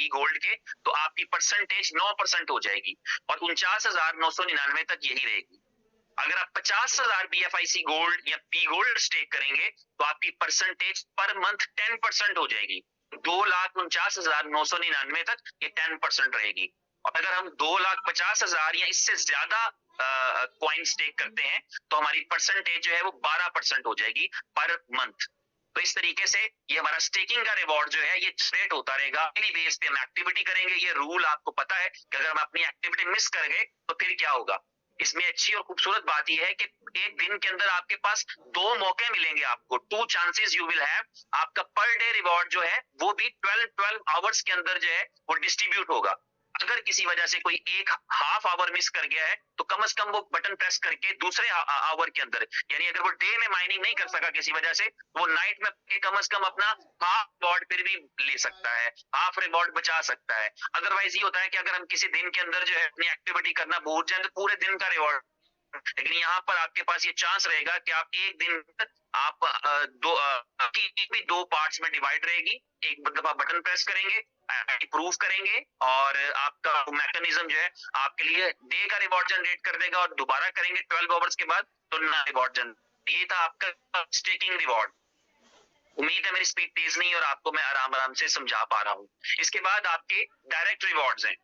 B gold के, तो आपकी परसेंटेज 9% हो जाएगी और 49,999 तक यही रहेगी। अगर आप 50,000 BFIC गोल्ड या बी गोल्ड स्टेक करेंगे तो आपकी परसेंटेज पर मंथ 10% हो जाएगी। 2,49,999 तक ये 10% रहेगी। और अगर हम 2,50,000 या इससे ज्यादा कॉइन स्टेक करते हैं तो हमारी परसेंटेज जो है वो 12% हो जाएगी पर मंथ। तो इस तरीके से ये हमारा स्टेकिंग का रिवॉर्ड जो है ये स्ट्रेट होता रहेगा। डेली बेस पे हम एक्टिविटी करेंगे। ये रूल आपको पता है कि अगर हम अपनी एक्टिविटी मिस कर गए तो फिर क्या होगा। इसमें अच्छी और खूबसूरत बात यह है कि एक दिन के अंदर आपके पास 2 मौके मिलेंगे आपको, 2 चांसेस यू विल हैव। आपका पर डे रिवॉर्ड जो है वो भी 12 आवर्स के अंदर जो है वो डिस्ट्रीब्यूट होगा। अगर किसी वजह से कोई एक हाफ आवर मिस कर गया है तो कम से कम वो बटन प्रेस करके दूसरे आवर के अंदर, यानी अगर वो डे में माइनिंग नहीं कर सका किसी वजह से, वो नाइट में कम से कम अपना हाफ रिवॉर्ड फिर भी ले सकता है, हाफ रिवॉर्ड बचा सकता है। अदरवाइज ये होता है कि अगर हम किसी दिन के अंदर जो है अपनी एक्टिविटी करना भूल जाए तो पूरे दिन का रिवॉर्ड। लेकिन यहाँ पर आपके पास ये चांस रहेगा कि आप एक दिन आप भी 2 पार्ट्स में डिवाइड रहेगी। एक दफा बटन प्रेस करेंगे, प्रूव करेंगे और आपका मैकेनिज्म जो है आपके लिए डे का रिवॉर्ड जनरेट कर देगा और दोबारा करेंगे 12 आवर्स के बाद तो ना रिवॉर्ड जनरेट। ये था आपका स्टेकिंग रिवॉर्ड। उम्मीद है मेरी स्पीड तेज नहीं और आपको मैं आराम आराम से समझा पा रहा हूँ। इसके बाद आपके डायरेक्ट रिवॉर्ड्स हैं।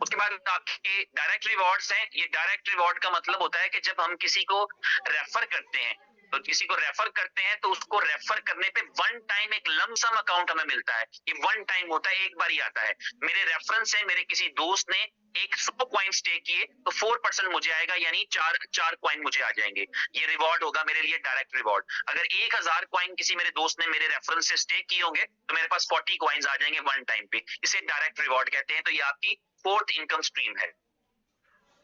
उसके बाद आपके डायरेक्ट रिवॉर्ड्स हैं। ये डायरेक्ट रिवॉर्ड का मतलब होता है कि जब हम किसी को रेफर करते हैं तो किसी को रेफर करते हैं तो उसको रेफर करने पे वन टाइम एक लमसम अकाउंट हमें मिलता है। ये वन टाइम होता है, एक बार ही आता है। मेरे रेफरेंस से मेरे किसी दोस्त ने 100 कॉइन स्टेक किए तो 4% मुझे आएगा, यानी 4 कॉइन मुझे आ जाएंगे। ये रिवॉर्ड होगा मेरे लिए डायरेक्ट रिवॉर्ड। अगर 1,000 कॉइन किसी मेरे दोस्त ने मेरे रेफरेंस से स्टेक किए होंगे तो मेरे पास 40 कॉइन्स आ जाएंगे वन टाइम पे। इसे डायरेक्ट रिवॉर्ड कहते हैं। तो ये आपकी 4th इनकम स्ट्रीम है।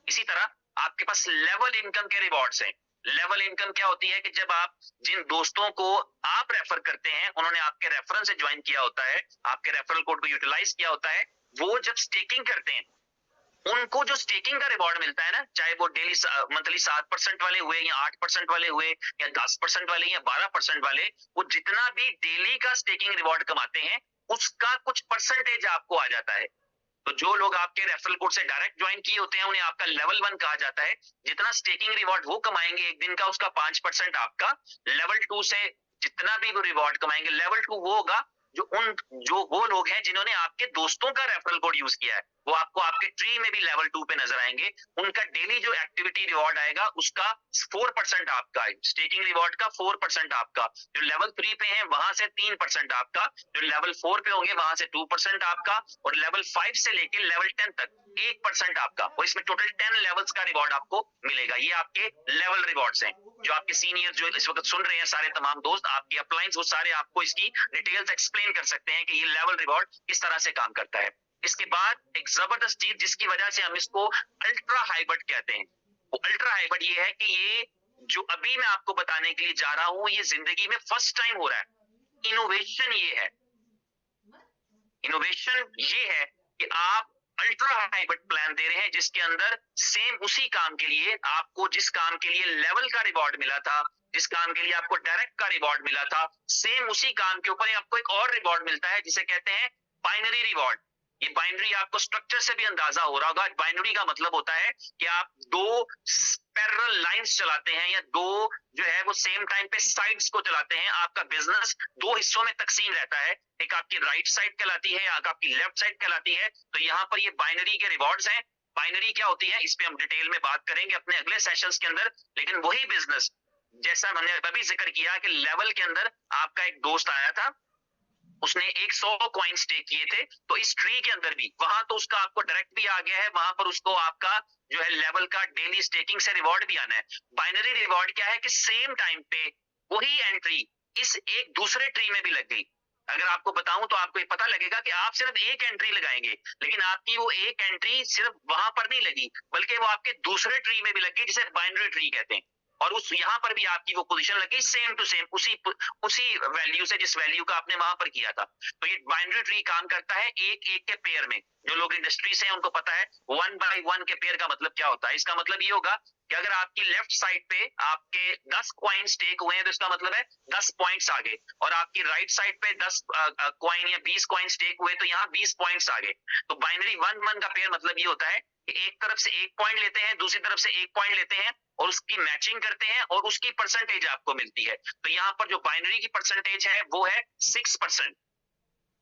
इसी तरह आपके पास लेवल इनकम के रिवॉर्ड्स हैं। लेवल इनकम क्या होती है कि जब आप जिन दोस्तों को आप रेफर करते हैं उन्होंने आपके रेफरेंस से ज्वाइन किया होता है, आपके रेफरल कोड को यूटिलाइज किया होता है, वो जब स्टेकिंग करते हैं उनको जो स्टेकिंग का रिवॉर्ड मिलता है ना, चाहे वो डेली मंथली 7% वाले हुए या 8% वाले हुए या 10% वाले या 12% वाले, वो जितना भी डेली का स्टेकिंग रिवॉर्ड कमाते हैं उसका कुछ परसेंटेज आपको आ जाता है। तो जो लोग आपके रेफरल कोड से डायरेक्ट ज्वाइन किए होते हैं उन्हें आपका लेवल 1 कहा जाता है। जितना स्टेकिंग रिवॉर्ड वो कमाएंगे एक दिन का उसका 5% आपका। लेवल 2 से जितना भी वो रिवॉर्ड कमाएंगे, लेवल 2 वो होगा जो वो लोग हैं जिन्होंने आपके दोस्तों का रेफरल कोड यूज किया है, वो आपको आपके ट्री में भी लेवल 2 पे नजर आएंगे। उनका डेली जो एक्टिविटी रिवॉर्ड आएगा उसका 4% आपका, स्टेकिंग रिवॉर्ड का 4% आपका। जो लेवल 3 पे है वहां से 3% आपका, जो लेवल 4 पे होंगे वहां से 2% आपका और लेवल 5 से लेके लेवल 10 तक 1% आपका। और इसमें टोटल 10 लेवल्स का रिवॉर्ड आपको मिलेगा। ये आपके लेवल रिवॉर्ड्स हैं। जो आपके सीनियर जो इस वक्त सुन रहे हैं सारे तमाम दोस्त, आपके अपलाइंस, वो सारे आपको इसकी डिटेल्स एक्सप्लेन कर सकते हैं कि ये लेवल रिवॉर्ड किस तरह से काम करता है। इसके बाद एक जबरदस्त चीज जिसकी वजह से हम इसको अल्ट्रा हाइब्रिड कहते हैं, वो अल्ट्रा हाइब्रिड ये है कि ये जो अभी मैं आपको बताने के लिए जा रहा हूं ये जिंदगी में फर्स्ट टाइम हो रहा है। इनोवेशन ये है, इनोवेशन ये है कि आप अल्ट्रा हाइब्रिड प्लान दे रहे हैं जिसके अंदर सेम उसी काम के लिए आपको, जिस काम के लिए लेवल का रिवॉर्ड मिला था, जिस काम के लिए आपको डायरेक्ट का रिवॉर्ड मिला था, सेम उसी काम के ऊपर आपको एक और रिवॉर्ड मिलता है जिसे कहते हैं बाइनरी रिवॉर्ड। ये बाइनरी आपको स्ट्रक्चर से भी अंदाजा हो रहा होगा। बाइनरी का मतलब होता है कि आप 2 पैरेलल लाइंस चलाते हैं या 2 जो है वो सेम टाइम पे साइड्स को चलाते हैं। आपका बिजनेस 2 हिस्सों में तकसीम रहता है, एक आपकी राइट साइड कहलाती है, आपकी लेफ्ट साइड कहलाती है। तो यहाँ पर ये बाइनरी के रिवॉर्ड्स हैं। बाइनरी क्या होती है इस पे हम डिटेल में बात करेंगे अपने अगले सेशंस के अंदर। लेकिन वही बिजनेस जैसा मैंने अभी जिक्र किया कि लेवल के अंदर आपका एक दोस्त आया था, उसने 100 कॉइन स्टेक किए थे, तो इस ट्री के अंदर भी वहां तो उसका आपको डायरेक्ट भी आ गया है, वहां पर उसको आपका जो है लेवल का डेली स्टेकिंग से रिवॉर्ड भी आना है। बाइनरी रिवॉर्ड क्या है कि सेम टाइम पे वही एंट्री इस एक दूसरे ट्री में भी लग गई। अगर आपको बताऊं तो आपको ये पता लगेगा कि आप सिर्फ एक एंट्री लगाएंगे, लेकिन आपकी वो एक एंट्री सिर्फ वहां पर नहीं लगी बल्कि वो आपके दूसरे ट्री में भी लगी जिसे बाइनरी ट्री कहते हैं। और उस यहां पर भी आपकी वो पोजीशन लगी सेम टू सेम उसी वैल्यू से जिस वैल्यू का आपने वहां पर किया था। तो ये बाइनरी ट्री काम करता है एक एक के पेयर में। जो लोग इंडस्ट्री से हैं उनको पता है 1 by 1 के पेयर का मतलब क्या होता है। इसका मतलब ये होगा कि अगर आपकी लेफ्ट साइड पे आपके 10 कॉइन स्टेक हुए हैं तो इसका मतलब है 10 पॉइंट्स आगे, और आपकी राइट साइड पे 10 कॉइन या 20 कॉइन स्टेक हुए तो यहाँ 20 पॉइंट्स आगे। तो बाइनरी 1-1 का पेयर मतलब ये होता है कि एक तरफ से 1 पॉइंट लेते हैं, दूसरी तरफ से 1 पॉइंट लेते हैं और उसकी मैचिंग करते हैं और उसकी परसेंटेज आपको मिलती है। तो यहाँ पर जो बाइनरी की परसेंटेज है वो है 6%।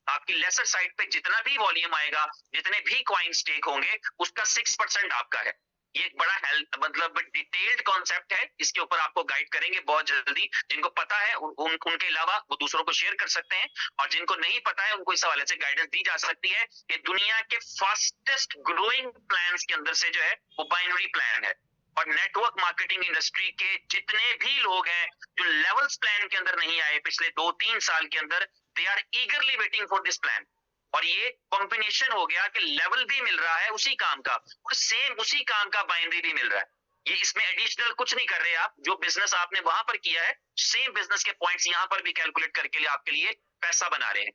आपकी लेसर साइड पे जितना भी वॉल्यूम आएगा, जितने भी कॉइन स्टेक होंगे, उसका 6% आपका है। ये एक बड़ा हेल्प मतलब डिटेल्ड कॉन्सेप्ट है, इसके ऊपर आपको गाइड करेंगे बहुत जल्दी। जिनको पता है उनके अलावा वो दूसरों को शेयर कर सकते हैं, और जिनको नहीं पता है उनको इस हवाले से गाइडेंस दी जा सकती है कि दुनिया के फास्टेस्ट ग्रोइंग प्लान्स के अंदर से जो है वो बाइनरी प्लान है। और नेटवर्क मार्केटिंग इंडस्ट्री के जितने भी लोग हैं जो लेवल्स प्लान के अंदर नहीं आए पिछले 2-3 साल के अंदर, they are eagerly waiting for this plan. और ये कॉम्बिनेशन हो गया कि लेवल भी मिल रहा है उसी काम का और सेम उसी काम का बाइनरी भी मिल रहा है। ये इसमें एडिशनल कुछ नहीं कर रहे आप, जो बिजनेस आपने वहां पर किया है सेम बिजनेस के पॉइंट्स यहां पर भी कैलकुलेट करके आपके लिए पैसा बना रहे हैं।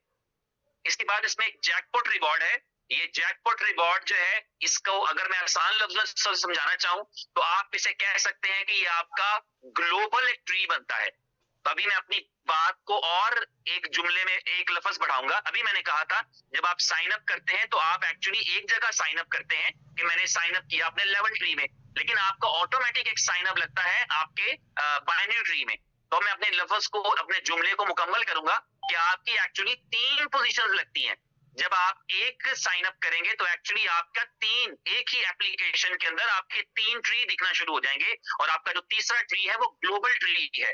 इसके बाद इसमें एक जैकपॉट रिवॉर्ड है। ये जैकपॉट रिवॉर्ड जो है, इसको अगर मैं आसान लफ्जों से समझाना चाहूं तो आप इसे कह सकते हैं कि ये आपका ग्लोबल एक ट्री बनता है। तो अभी मैं अपनी बात को और एक जुमले में एक लफ्ज बढ़ाऊंगा। अभी मैंने कहा था जब आप साइन अप करते हैं तो आप एक्चुअली एक जगह साइन अप करते हैं कि मैंने साइन अप किया अपने लेवल ट्री में, लेकिन आपका ऑटोमेटिक एक साइन अप लगता है आपके बाइनरी ट्री में। तो मैं अपने लफ्ज को, अपने जुमले को मुकम्मल करूंगा कि आपकी एक्चुअली 3 पोजीशंस लगती हैं। जब आप एक साइन अप करेंगे तो एक्चुअली आपका एक ही एप्लीकेशन के अंदर आपके 3 ट्री दिखना शुरू हो जाएंगे, और आपका जो तीसरा ट्री है वो ग्लोबल ट्री है।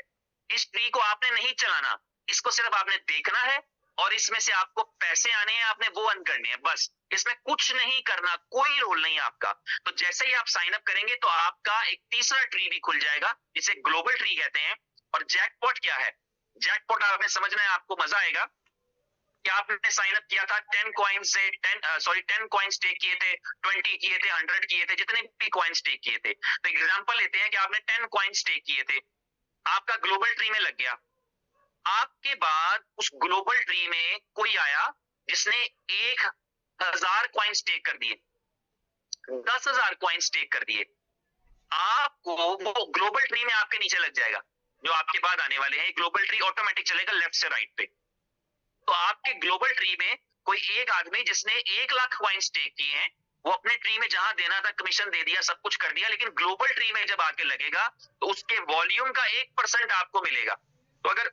इस ट्री को आपने नहीं चलाना, इसको सिर्फ आपने देखना है और इसमें से आपको पैसे आने हैं, आपने वो अर्न करने हैं, बस। इसमें कुछ नहीं करना, कोई रोल नहीं आपका। तो जैसे ही आप साइन अप करेंगे तो आपका एक तीसरा ट्री भी खुल जाएगा जिसे ग्लोबल ट्री कहते हैं। और जैकपॉट क्या है? जैकपॉट आपने समझना है, आपको मजा आएगा कि आपने साइन अप किया था 10 कॉइन से 10 कॉइन स्टेक किए थे, 20 किए थे, 100 किए थे, जितने भी कॉइन स्टेक किए थे। तो एग्जांपल लेते हैं कि आपने 10 कॉइन स्टेक किए थे, आपका ग्लोबल ट्री में लग गया। आपके बाद उस ग्लोबल ट्री में कोई आया जिसने 1000 कॉइन स्टेक कर दिए, 10,000 कॉइन स्टेक कर दिए, आपको वो ग्लोबल ट्री में आपके नीचे लग जाएगा। जो आपके बाद आने वाले हैं ग्लोबल ट्री ऑटोमेटिक चलेगा लेफ्ट से राइट पे। तो आपके ग्लोबल ट्री में कोई एक आदमी जिसने 1 लाख कॉइन स्टेक किए हैं, वो अपने ट्री में जहां देना था कमीशन दे दिया, सब कुछ कर दिया, लेकिन ग्लोबल ट्री में जब आके लगेगा तो उसके वॉल्यूम का 1% आपको मिलेगा। तो अगर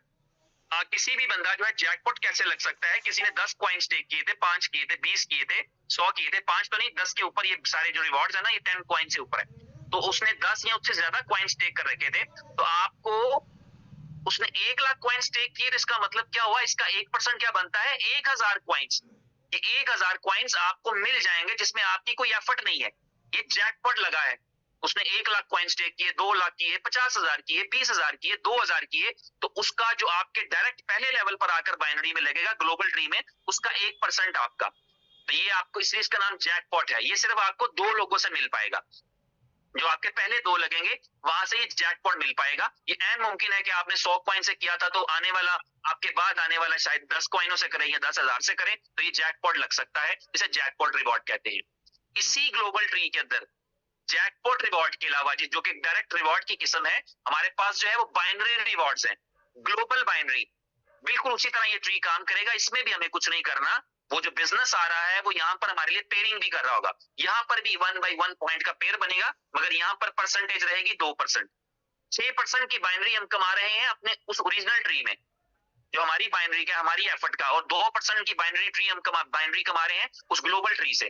किसी भी बंदा जो है, जैकपॉट कैसे लग सकता है? किसी ने 10 कॉइन स्टेक किए थे, 5 किए थे, 20 किए थे, 100 किए थे, 5 तो नहीं 10 के ऊपर, ये सारे जो रिवॉर्ड्स है ना ये 10 कॉइन से ऊपर है। तो उसने 10 या उससे ज्यादा कॉइन स्टेक कर रखे थे, तो आपको उसने 1 लाख कॉइन स्टेक किए, इसका मतलब क्या हुआ? इसका 1% क्या बनता है? 1000 कॉइन्स। ये 1000 कॉइन्स आपको मिल जाएंगे जिसमें आपकी कोई एफर्ट नहीं है। ये जैकपॉट लगा है। उसने 1 लाख कॉइन स्टेक किए, 2 लाख किए, 50,000 किए, 20,000 किए, 2,000 किए, तो उसका जो आपके डायरेक्ट पहले लेवल पर आकर बाइनरी में लगेगा ग्लोबल ट्री में, उसका 1% आपका। तो ये आपको, इसलिए इसका नाम जैकपॉट है। ये सिर्फ आपको 2 लोगों से मिल पाएगा। जो आपके पहले 2 लगेंगे वहां से ये जैकपॉट मिल पाएगा। ये ऐन मुमकिन है कि आपने 100 कॉइन से किया था तो आने वाला, आपके बाद आने वाला शायद 10 कॉइनों से करे या 10,000 से करे, तो ये जैकपॉट लग सकता है। इसे जैकपॉट रिवॉर्ड कहते हैं। इसी ग्लोबल ट्री के अंदर जैकपॉट रिवॉर्ड के अलावा जो कि डायरेक्ट रिवॉर्ड की किस्म है, हमारे पास जो है वो बाइनरी रिवॉर्ड्स हैं, ग्लोबल बाइनरी। बिल्कुल उसी तरह ये ट्री काम करेगा, इसमें भी हमें कुछ नहीं करना। वो जो बिजनेस आ रहा है वो यहाँ पर हमारे लिए पेयरिंग भी कर रहा होगा। यहाँ पर भी 1 by 1 पॉइंट का पेयर बनेगा, मगर यहाँ पर परसेंटेज रहेगी 2%। 6% की बाइनरी हम कमा रहे हैं अपने उस ओरिजिनल ट्री में, जो हमारी बाइनरी का, हमारी एफर्ट का, और 2% की बाइनरी ट्री हम बाइनरी कमा रहे हैं उस ग्लोबल ट्री से।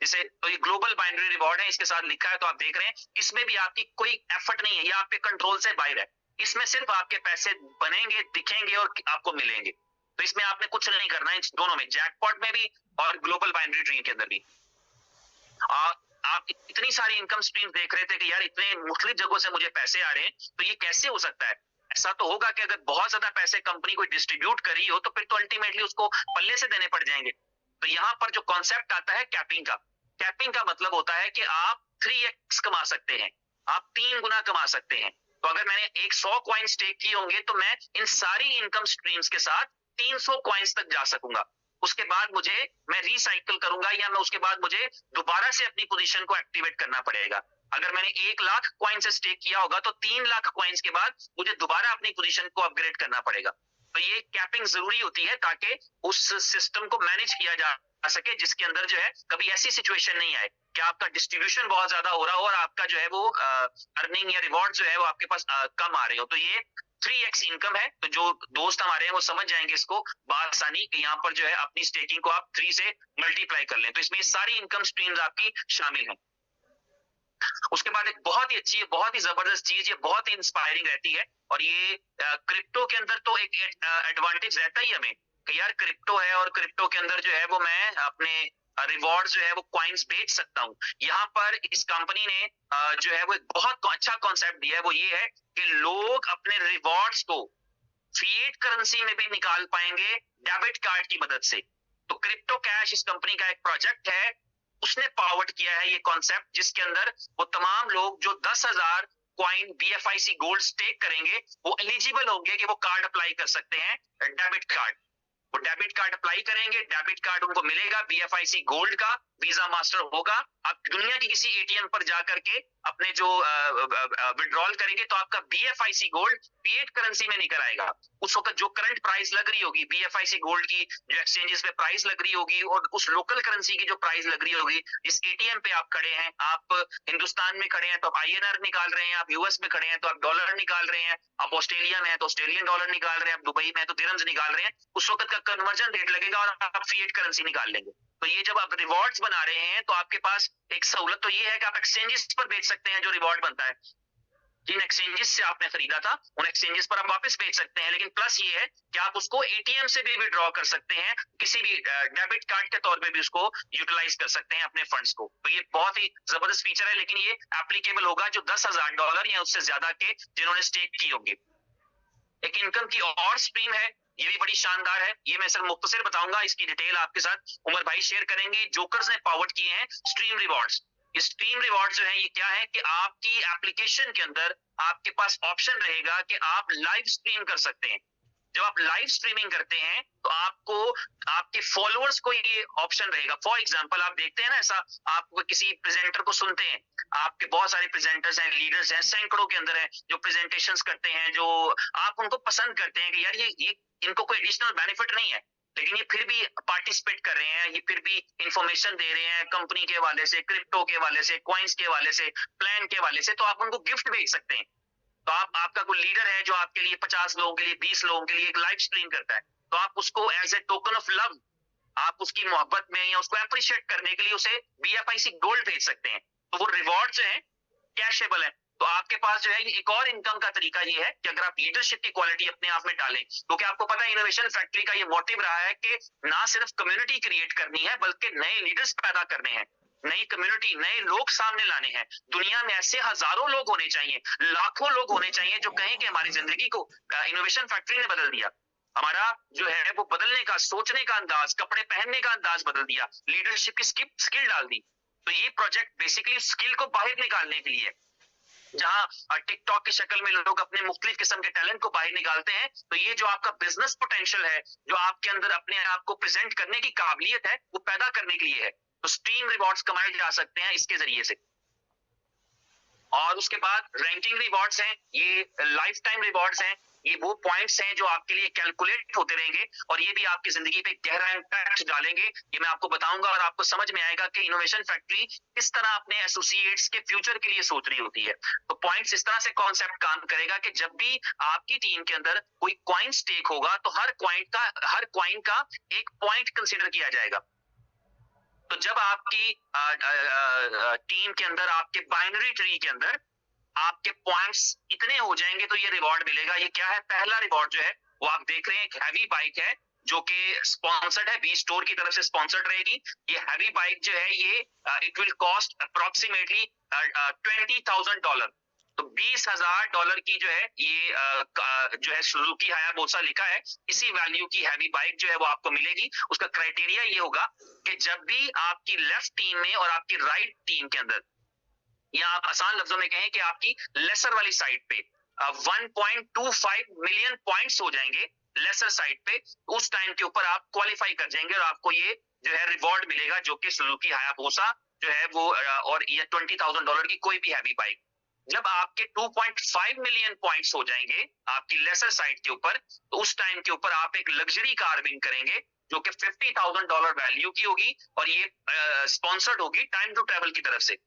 जैसे तो ये ग्लोबल बाइनरी रिवॉर्ड है, इसके साथ लिखा है तो आप देख रहे हैं, इसमें भी आपकी कोई एफर्ट नहीं है, ये आपके कंट्रोल से बाहर है। इसमें सिर्फ आपके पैसे बनेंगे, दिखेंगे और आपको मिलेंगे। तो इसमें आपने कुछ नहीं करना है, दोनों में, जैकपॉट में भी और ग्लोबल बाइनरी ट्री के अंदर भी। आप इतनी सारी इनकम स्ट्रीम देख रहे थे कि यार इतने मुख्तलिफ जगहों से मुझे पैसे आ रहे हैं, तो ये कैसे हो सकता है? ऐसा तो होगा कि अगर बहुत ज्यादा पैसे कंपनी को डिस्ट्रीब्यूट करी हो तो फिर तो अल्टीमेटली उसको पल्ले से देने पड़ जाएंगे। तो यहाँ पर जो कॉन्सेप्ट आता है कैपिंग का, कैपिंग का मतलब होता है कि आप 3x कमा सकते हैं, आप 3 गुना कमा सकते हैं। तो अगर मैंने 100 कॉइन स्टेक किए होंगे तो मैं इन सारी इनकम स्ट्रीम्स के साथ 300 कॉइन्स तक जा सकूंगा। उसके बाद मैं रिसाइकिल करूंगा, या मैं उसके बाद मुझे दोबारा से अपनी पोजीशन को एक्टिवेट करना पड़ेगा। अगर मैंने 1 लाख कॉइन से स्टेक किया होगा तो 3 लाख कॉइन्स के बाद मुझे दोबारा अपनी पोजीशन को अपग्रेड करना पड़ेगा। तो ये कैपिंग जरूरी होती है ताकि उस सिस्टम को मैनेज किया जा सके, जिसके अंदर जो है कभी ऐसी सिचुएशन नहीं आए कि आपका डिस्ट्रीब्यूशन बहुत ज्यादा हो रहा हो और आपका जो है वो अर्निंग या रिवॉर्ड जो है वो आपके पास कम आ रहे हो। तो ये 3x इनकम है। तो जो दोस्त हमारे हैं वो समझ जाएंगे इसको बआसानी कि यहाँ पर जो है अपनी स्टेकिंग को आप 3 से मल्टीप्लाई कर लें। तो इसमें सारी इनकम स्ट्रीम्स आपकी शामिल हैं। उसके बाद एक बहुत ही अच्छी, बहुत ही जबरदस्त चीज, ये बहुत ही इंस्पायरिंग रहती है और ये क्रिप्टो के अंदर तो एक एडवांटेज रहता ही हमें कि यार क्रिप्टो है और क्रिप्टो के अंदर जो है वो मैं अपने रिवॉर्ड जो है वो कॉइन्स बेच सकता हूँ। यहाँ पर इस कंपनी ने जो है वो एक बहुत अच्छा कॉन्सेप्ट दिया है, वो ये है कि लोग अपने रिवॉर्ड्स को फिएट करेंसी में भी निकाल पाएंगे डेबिट कार्ड की मदद से। तो क्रिप्टो कैश इस कंपनी का एक प्रोजेक्ट है, उसने पावर्ड किया है ये कॉन्सेप्ट, जिसके अंदर वो तमाम लोग जो 10,000 कॉइन BFIC गोल्ड स्टेक करेंगे वो एलिजिबल होंगे कि वो कार्ड अप्लाई कर सकते हैं, डेबिट कार्ड। वो डेबिट कार्ड अप्लाई करेंगे, डेबिट कार्ड उनको मिलेगा BFIC गोल्ड का, वीजा मास्टर होगा। आप दुनिया की किसी ATM पर जाकर के अपने जो विड्रॉल करेंगे तो आपका BFIC गोल्ड फिएट करेंसी में निकल आएगा। उस वक्त जो करंट प्राइस लग रही होगी BFIC गोल्ड की, जो एक्सचेंजेस पे प्राइस लग रही होगी और उस लोकल करेंसी की जो प्राइस लग रही होगी, जिस ATM पे आप खड़े हैं, आप हिंदुस्तान में खड़े हैं तो आप INR निकाल रहे हैं, आप US में खड़े हैं तो आप डॉलर निकाल रहे हैं, आप ऑस्ट्रेलिया में हैं तो ऑस्ट्रेलियन डॉलर निकाल रहे हैं, आप दुबई में हैं तो दिरहम्स निकाल रहे हैं, उस वक्त का कन्वर्जन रेट लगेगा और आप फिएट करेंसी निकाल लेंगे। तो ये जब आप रिवॉर्ड्स बना रहे हैं तो आपके पास एक सहूलत तो ये है कि आप एक्सचेंजेस पर बेच सकते हैं जो रिवॉर्ड बनता है। जिन एक्सचेंजेस से आपने खरीदा था उन एक्सचेंजेस पर आप वापस बेच सकते हैं, लेकिन प्लस ये है कि आप उसको ATM से भी विड्रॉ कर सकते हैं, किसी भी डेबिट कार्ड के तौर पे भी उसको यूटिलाइज कर सकते हैं अपने फंड्स को। तो ये बहुत ही जबरदस्त फीचर है, लेकिन ये एप्लीकेबल होगा जो $10,000 या उससे ज्यादा के जिन्होंने स्टेक की होंगे। एक इनकम की और स्ट्रीम है, ये भी बड़ी शानदार है, ये मैं सिर्फ मुख्तसर बताऊंगा, इसकी डिटेल आपके साथ उमर भाई शेयर करेंगे। जोकर्स ने पावर्ड किए हैं स्ट्रीम रिवॉर्ड्स। स्ट्रीम रिवॉर्ड जो है ये क्या है कि आपकी एप्लीकेशन के अंदर आपके पास ऑप्शन रहेगा कि आप लाइव स्ट्रीम कर सकते हैं। जब आप लाइव स्ट्रीमिंग करते हैं तो आपको आपके फॉलोअर्स को ये ऑप्शन रहेगा। फॉर एग्जांपल आप देखते हैं ना, ऐसा आप किसी प्रेजेंटर को सुनते हैं, आपके बहुत सारे प्रेजेंटर्स हैं, लीडर्स हैं, सैकड़ों के अंदर हैं जो प्रेजेंटेशंस करते हैं, जो आप उनको पसंद करते हैं कि यार ये इनको कोई एडिशनल बेनिफिट नहीं है, लेकिन ये फिर भी पार्टिसिपेट कर रहे हैं, ये फिर भी इंफॉर्मेशन दे रहे हैं कंपनी के हवाले से, क्रिप्टो के हवाले से, कॉइन्स के हवाले से, प्लान के हवाले से, तो आप उनको गिफ्ट भेज सकते हैं। तो आपका कोई लीडर है जो आपके लिए 50 लोगों के लिए, 20 लोगों के लिए एक लाइव स्ट्रीम करता है, तो आप उसको as a token of love, आप उसकी मोहब्बत में या उसको अप्रिशिएट करने के लिए उसे BFIC गोल्ड भेज सकते हैं। तो वो रिवॉर्ड जो है कैशेबल है। तो आपके पास जो है एक और इनकम का तरीका ये है कि अगर आप लीडरशिप की क्वालिटी अपने आप में डालें, क्योंकि आपको पता है इनोवेशन फैक्ट्री का ये मोटिव रहा है कि ना सिर्फ कम्युनिटी क्रिएट करनी है बल्कि नए लीडर्स पैदा करने हैं, नई कम्युनिटी, नए लोग सामने लाने हैं। दुनिया में ऐसे हजारों लोग होने चाहिए, लाखों लोग होने चाहिए जो कहें कि हमारी जिंदगी को इनोवेशन फैक्ट्री ने बदल दिया, हमारा जो है वो बदलने का, सोचने का अंदाज, कपड़े पहनने का अंदाज बदल दिया, लीडरशिप की स्किल डाल दी। तो ये प्रोजेक्ट बेसिकली स्किल को बाहर निकालने के लिए, जहां टिकटॉक की शक्ल में लोग अपने मुख्तलिफ किस्म के टैलेंट को बाहर निकालते हैं, तो ये जो आपका बिजनेस पोटेंशियल है, जो आपके अंदर अपने आप को प्रेजेंट करने की काबिलियत है, वो पैदा करने के लिए है। तो स्ट्रीम रिवॉर्ड्स कमाए जा सकते हैं इसके जरिए से। और उसके बाद रैंकिंग रिवॉर्ड्स हैं, ये लाइफ टाइम रिवॉर्ड्स हैं, ये वो पॉइंट्स हैं जो आपके लिए कैलकुलेट होते रहेंगे और ये भी आपकी जिंदगी पे गहरा इम्पैक्ट डालेंगे। ये मैं आपको बताऊंगा और आपको समझ में आएगा कि इनोवेशन फैक्ट्री किस तरह अपने एसोसिएट्स के फ्यूचर के लिए सोच रही होती है। तो पॉइंट्स इस तरह से कॉन्सेप्ट काम करेगा कि जब भी आपकी टीम के अंदर कोई कॉइन स्टेक होगा तो हर कॉइन का एक पॉइंट कंसिडर किया जाएगा। तो जब आपकी टीम के अंदर, आपके बाइनरी ट्री के अंदर आपके पॉइंट्स इतने हो जाएंगे तो ये रिवॉर्ड मिलेगा। ये क्या है? पहला रिवॉर्ड जो है वो आप देख रहे हैं, एक हैवी बाइक है जो कि स्पॉन्सर्ड है, बी स्टोर की तरफ से स्पॉन्सर्ड रहेगी। ये हैवी बाइक जो है ये इट विल कॉस्ट अप्रोक्सीमेटली $20,000। तो $20,000 की जो है ये जो है सुजुकी हायाबुसा लिखा है, इसी वैल्यू की हैवी बाइक जो है वो आपको मिलेगी। उसका क्राइटेरिया ये होगा कि जब भी आपकी लेफ्ट टीम में और आपकी राइट टीम के अंदर, या आप आसान लफ्जों में कहें कि आपकी लेसर वाली साइड पे 1.25 मिलियन पॉइंट्स हो जाएंगे लेसर साइड पे, उस टाइम के ऊपर आप क्वालिफाई कर जाएंगे और आपको ये जो है रिवॉर्ड मिलेगा जो कि सुजुकी हायाबुसा जो है वो और या $20,000 की कोई भी हैवी बाइक, जब आपके 2.5 मिलियन पॉइंट्स हो जाएंगे आपकी लेसर साइड के ऊपर, तो उस टाइम के ऊपर आप एक लग्जरी कार विन करेंगे जो कि $50,000 वैल्यू की होगी, और ये स्पॉन्सर्ड होगी टाइम टू ट्रेवल की तरफ से।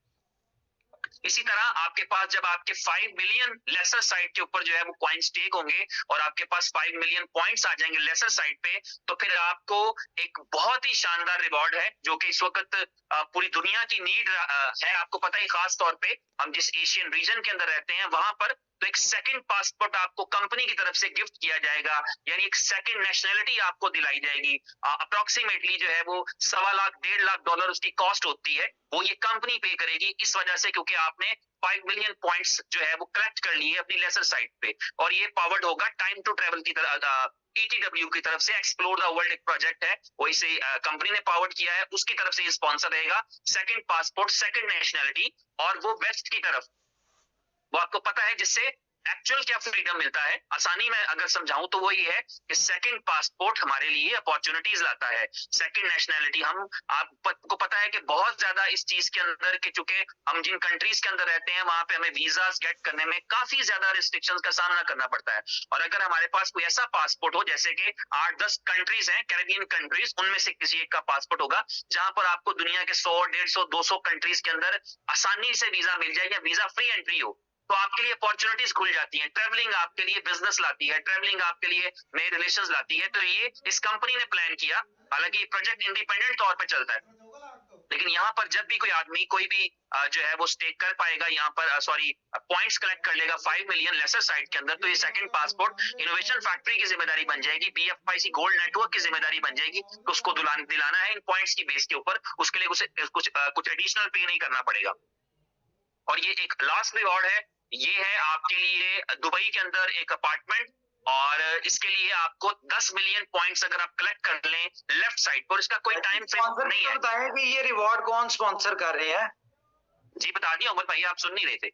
इसी तरह आपके पास जब आपके 5 मिलियन लेसर साइड के ऊपर जो है वो कॉइन स्टेक होंगे और आपके पास 5 मिलियन पॉइंट्स आ जाएंगे लेसर साइड पे, तो फिर आपको एक बहुत ही शानदार रिवॉर्ड है जो कि इस वक्त पूरी दुनिया की नीड है। आपको पता है, खास तौर पे हम जिस एशियन रीजन के अंदर रहते हैं वहां पर तो एक सेकंड पासपोर्ट आपको कंपनी की तरफ से गिफ्ट किया जाएगा, यानी एक सेकंड नेशनैलिटी आपको दिलाई जाएगी। अप्रोक्सीमेटली जो है वो $1.25 लाख $1.5 उसकी कॉस्ट होती है, वो ये कंपनी पे करेगी इस वजह से क्योंकि आपने 5 मिलियन पॉइंट्स जो है वो कलेक्ट कर लिए अपनी लेसर साइड पे। और ये पावर्ड होगा टाइम टू ट्रेवल की तरह, ETW की तरफ से। एक्सप्लोर द वर्ल्ड एक प्रोजेक्ट है, वो इसे कंपनी ने पावर्ड किया है, उसकी तरफ से ये स्पॉन्सर रहेगा। सेकंड पासपोर्ट, सेकंड नेशनैलिटी, और वो वेस्ट की तरफ, वो आपको पता है जिससे एक्चुअल क्या फ्रीडम मिलता है, आसानी में अगर समझाऊं तो वो ये है कि सेकंड पासपोर्ट हमारे लिए अपॉर्चुनिटीज लाता है। सेकंड नेशनैलिटी, हम आपको पता है कि बहुत ज्यादा इस चीज के अंदर के चूंकि हम जिन कंट्रीज के अंदर रहते हैं वहां पे हमें वीजास गेट करने में काफी ज्यादा रिस्ट्रिक्शंस का सामना करना पड़ता है। और अगर हमारे पास कोई ऐसा पासपोर्ट हो, जैसे कि 8-10 कंट्रीज हैं कैरेबियन कंट्रीज, उनमें से किसी एक का पासपोर्ट होगा जहां पर आपको दुनिया के 100, 150, 200 कंट्रीज के अंदर आसानी से वीजा मिल जाए या वीजा फ्री एंट्री हो, तो आपके लिए अपॉर्चुनिटीज खुल जाती हैं। ट्रैवलिंग आपके लिए बिजनेस लाती है, ट्रैवलिंग आपके लिए नए रिलेशंस लाती है। तो ये इस कंपनी ने प्लान किया, हालांकि ये प्रोजेक्ट इंडिपेंडेंट तौर पे चलता है, लेकिन यहाँ पर जब भी कोई आदमी कोई भी जो है वो स्टेक कर पाएगा, यहाँ पर सॉरी पॉइंट्स कलेक्ट कर लेगा 5 मिलियन लेसर साइड के अंदर, तो ये सेकंड पासपोर्ट इनोवेशन फैक्ट्री की जिम्मेदारी बन जाएगी, BFIC गोल्ड नेटवर्क की जिम्मेदारी बन जाएगी। तो उसको दिलाना है इन पॉइंट्स की बेस के ऊपर, उसके लिए उसे कुछ एडिशनल पे नहीं करना पड़ेगा। और ये एक लास्ट रिवॉर्ड है, ये है आपके लिए दुबई के अंदर एक अपार्टमेंट, और इसके लिए आपको 10 मिलियन पॉइंट्स अगर आप कलेक्ट कर लें लेफ्ट साइड पर, इसका कोई टाइम फ्रेम नहीं है। बताएं कि ये रिवॉर्ड कौन स्पॉन्सर कर रहे हैं? जी बता दिया उमर भाई, आप सुन नहीं रहे थे।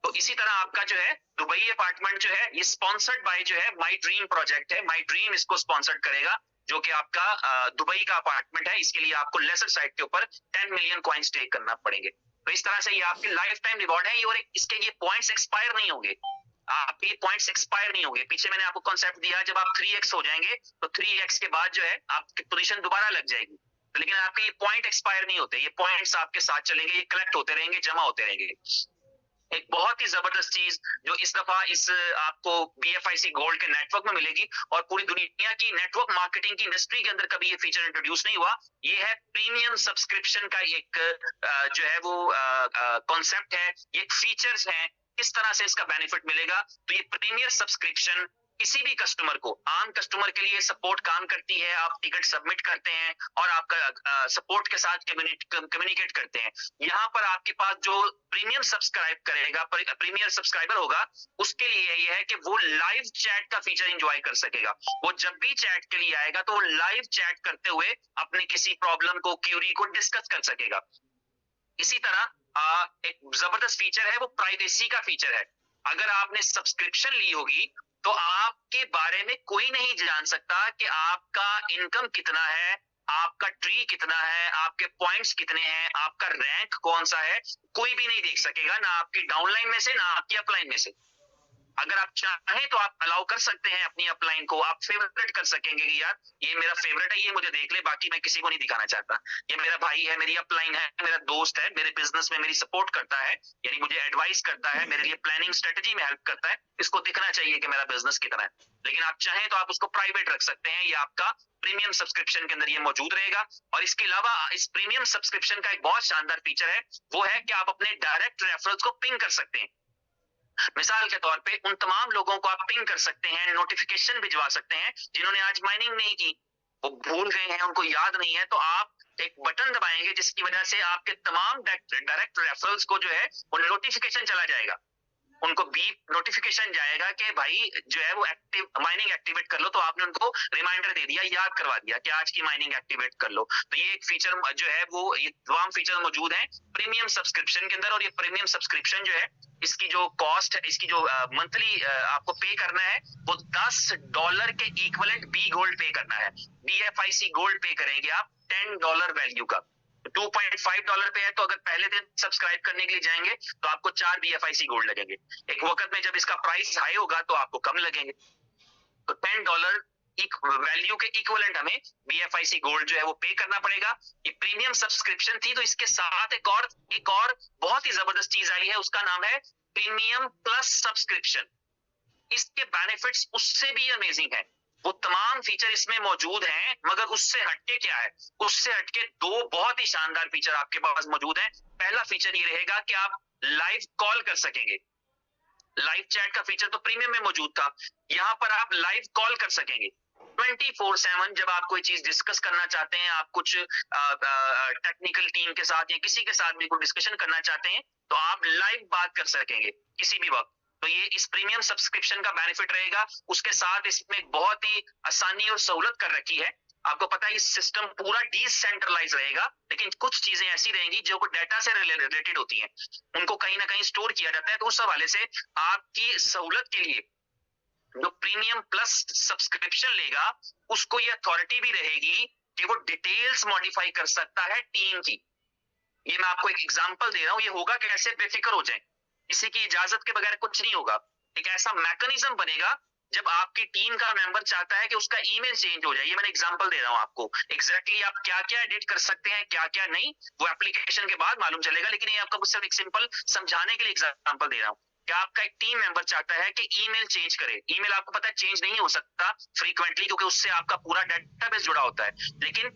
तो इसी तरह आपका जो है दुबई अपार्टमेंट जो है ये स्पॉन्सर्ड बाय जो है माई ड्रीम प्रोजेक्ट है, माई ड्रीम इसको स्पॉन्सर्ड करेगा, जो कि आपका दुबई का अपार्टमेंट है। इसके लिए आपको लेसर साइड के ऊपर 10 मिलियन कॉइन्स टेक करना पड़ेंगे। तो इस तरह से ये आपकी लाइफ टाइम रिवॉर्ड है ये, और इसके ये पॉइंट्स एक्सपायर नहीं होंगे, आपके पॉइंट्स एक्सपायर नहीं होंगे। पीछे मैंने आपको कॉन्सेप्ट दिया, जब आप 3x हो जाएंगे तो 3x के बाद जो है आपकी पोजीशन दोबारा लग जाएगी, लेकिन आपके ये पॉइंट एक्सपायर नहीं होते, ये पॉइंट्स आपके साथ चलेंगे, ये कलेक्ट होते रहेंगे, जमा होते रहेंगे। एक बहुत ही जबरदस्त चीज जो इस दफा इस आपको BFIC गोल्ड के नेटवर्क में मिलेगी, और पूरी दुनिया की नेटवर्क मार्केटिंग की इंडस्ट्री के अंदर कभी ये फीचर इंट्रोड्यूस नहीं हुआ, ये है प्रीमियम सब्सक्रिप्शन का एक जो है वो कॉन्सेप्ट है, ये फीचर्स हैं, किस तरह से इसका बेनिफिट मिलेगा। तो ये प्रीमियम सब्सक्रिप्शन किसी भी कस्टमर को, आम कस्टमर के लिए सपोर्ट काम करती है, आप टिकट सबमिट करते हैं और आपका सपोर्ट के साथ कम्युनिकेट करते हैं। यहाँ पर आपके पास जो प्रीमियम सब्सक्राइब करेगा, प्रीमियम सब्सक्राइबर होगा, उसके लिए ये है कि वो लाइव चैट का फीचर एंजॉय कर सकेगा। वो जब भी चैट के लिए आएगा तो वो लाइव चैट करते हुए अपने किसी प्रॉब्लम को, क्यूरी को डिस्कस कर सकेगा। इसी तरह एक जबरदस्त फीचर है वो प्राइवेसी का फीचर है। अगर आपने सब्सक्रिप्शन ली होगी तो आपके बारे में कोई नहीं जान सकता कि आपका इनकम कितना है, आपका ट्री कितना है, आपके पॉइंट्स कितने हैं, आपका रैंक कौन सा है, कोई भी नहीं देख सकेगा, ना आपकी डाउनलाइन में से ना आपकी अपलाइन में से। अगर आप चाहें तो आप अलाउ कर सकते हैं अपनी अपलाइन को, आप फेवरेट कर सकेंगे कि यार ये मेरा फेवरेट है, ये मुझे देख ले, बाकी मैं किसी को नहीं दिखाना चाहता, ये मेरा भाई है, मेरी अपलाइन है, मेरा दोस्त है, मेरे बिजनेस में मेरी सपोर्ट करता है, यानी मुझे एडवाइस करता है, मेरे लिए प्लानिंग स्ट्रेटेजी में हेल्प करता है, इसको दिखना चाहिए कि मेरा बिजनेस कितना है। लेकिन आप चाहें तो आप उसको प्राइवेट रख सकते हैं, ये आपका प्रीमियम सब्सक्रिप्शन के अंदर ये मौजूद रहेगा। और इसके अलावा इस प्रीमियम सब्सक्रिप्शन का एक बहुत शानदार फीचर है, वो है कि आप अपने डायरेक्ट रेफरल्स को पिंग कर सकते हैं। मिसाल के तौर पे उन तमाम लोगों को आप पिंग कर सकते हैं, नोटिफिकेशन भिजवा सकते हैं जिन्होंने आज माइनिंग नहीं की, वो भूल गए हैं, उनको याद नहीं है, तो आप एक बटन दबाएंगे जिसकी वजह से आपके तमाम डायरेक्ट रेफरल्स को जो है वो नोटिफिकेशन चला जाएगा, उनको बीप नोटिफिकेशन जाएगा कि भाई जो है वो एक्टिव माइनिंग एक्टिवेट कर लो, तो आपने उनको रिमाइंडर दे दिया, याद करवा दिया कि आज की माइनिंग एक्टिवेट कर लो। तो ये एक फीचर जो है वो ये तमाम फीचर मौजूद हैं प्रीमियम सब्सक्रिप्शन के अंदर। और ये प्रीमियम सब्सक्रिप्शन जो है इसकी जो कॉस्ट है, इसकी जो मंथली आपको पे करना है वो $10 के इक्विवेलेंट बी गोल्ड पे करना है, BFIC गोल्ड पे करेंगे आप $10 वैल्यू का। $2.5 पे है, तो अगर पहले दिन सब्सक्राइब करने के लिए जाएंगे तो आपको 4 BFIC गोल्ड लगेंगे। एक वक्त में जब इसका प्राइस हाई होगा तो आपको कम लगेंगे। तो $10 वैल्यू के इक्विवेलेंट हमें BFIC गोल्ड जो है वो पे करना पड़ेगा। ये प्रीमियम सब्सक्रिप्शन थी, तो इसके साथ एक और बहुत ही जबरदस्त चीज आई है, उसका नाम है प्रीमियम प्लस सब्सक्रिप्शन। इसके बेनिफिट्स उससे भी अमेजिंग है। वो तमाम फीचर इसमें मौजूद हैं, मगर उससे हटके क्या है, उससे हटके दो बहुत ही शानदार फीचर आपके पास मौजूद हैं। पहला फीचर ये रहेगा कि आप लाइव कॉल कर सकेंगे। लाइव चैट का फीचर तो प्रीमियम में मौजूद था, यहाँ पर आप लाइव कॉल कर सकेंगे 24/7। जब आप कोई चीज डिस्कस करना चाहते हैं, आप कुछ टेक्निकल टीम के साथ या किसी के साथ भी कोई डिस्कशन करना चाहते हैं, तो आप लाइव बात कर सकेंगे किसी भी वक्त। तो ये इस प्रीमियम सब्सक्रिप्शन का बेनिफिट रहेगा। उसके साथ इसमें बहुत ही आसानी और सहूलत कर रखी है। आपको पता है इस सिस्टम पूरा डिसेंट्रलाइज रहेगा, लेकिन कुछ चीजें ऐसी रहेंगी जो डाटा से रिलेटेड होती हैं, उनको कहीं ना कहीं स्टोर किया जाता है। तो उस हवाले से आपकी सहूलत के लिए जो प्रीमियम प्लस सब्सक्रिप्शन लेगा, उसको ये अथॉरिटी भी रहेगी कि वो डिटेल्स मॉडिफाई कर सकता है टीम की। ये मैं आपको एक एग्जांपल दे रहा हूं, ये होगा कैसे, बेफिक्र हो जाए, किसी की इजाजत के बगैर कुछ नहीं होगा। एक ऐसा मैकेनिज्म बनेगा जब आपकी टीम का मेंबर चाहता है कि उसका ईमेल चेंज हो जाए। ये मैंने एग्जांपल दे रहा हूं आपको, एग्जैक्टली आप क्या क्या एडिट कर सकते हैं, क्या क्या नहीं, वो एप्लीकेशन के बाद मालूम चलेगा, लेकिन ये आपको सिर्फ एक सिंपल समझाने के लिए एग्जांपल दे रहा हूं। क्या आपका एक टीम मेंबर चाहता है कि ईमेल चेंज करे। ईमेल आपको पता है चेंज नहीं हो सकता फ्रीक्वेंटली, क्योंकि उससे आपका पूरा डेटाबेस जुड़ा होता है, लेकिन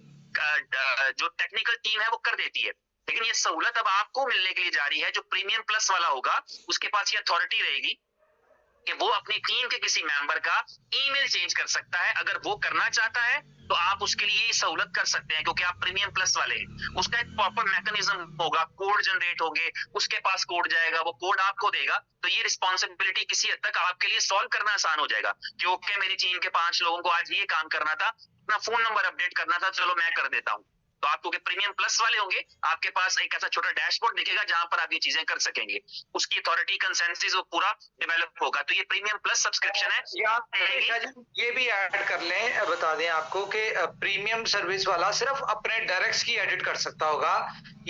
जो टेक्निकल टीम है वो कर देती है। लेकिन ये सहूलत अब आपको मिलने के लिए जा रही है। जो प्रीमियम प्लस वाला होगा, उसके पास ये अथॉरिटी रहेगी कि वो अपनी टीम के किसी मेंबर का ईमेल चेंज कर सकता है। अगर वो करना चाहता है तो आप उसके लिए ये सहूलत कर सकते हैं, क्योंकि आप प्रीमियम प्लस वाले हैं। उसका एक प्रॉपर मैकेनिज्म होगा, कोड जनरेट होंगे, उसके पास कोड जाएगा, वो कोड आपको देगा। तो ये रिस्पॉन्सिबिलिटी किसी हद तक आपके लिए सॉल्व करना आसान हो जाएगा कि ओके, मेरी टीम के 5 लोगों को आज ये काम करना था, अपना फोन नंबर अपडेट करना था, चलो मैं कर देता हूँ। तो आप क्योंकि प्रीमियम प्लस वाले होंगे, आपके पास एक ऐसा छोटा डैशबोर्ड दिखेगा जहां पर आप ये चीजें कर सकेंगे। उसकी अथॉरिटी कंसेंसस वो पूरा डेवलप होगा। तो ये प्रीमियम प्लस सब्सक्रिप्शन है। ये भी ऐड कर लें, बता दें आपको कि प्रीमियम सर्विस वाला सिर्फ अपने डायरेक्ट्स की एडिट कर सकता होगा।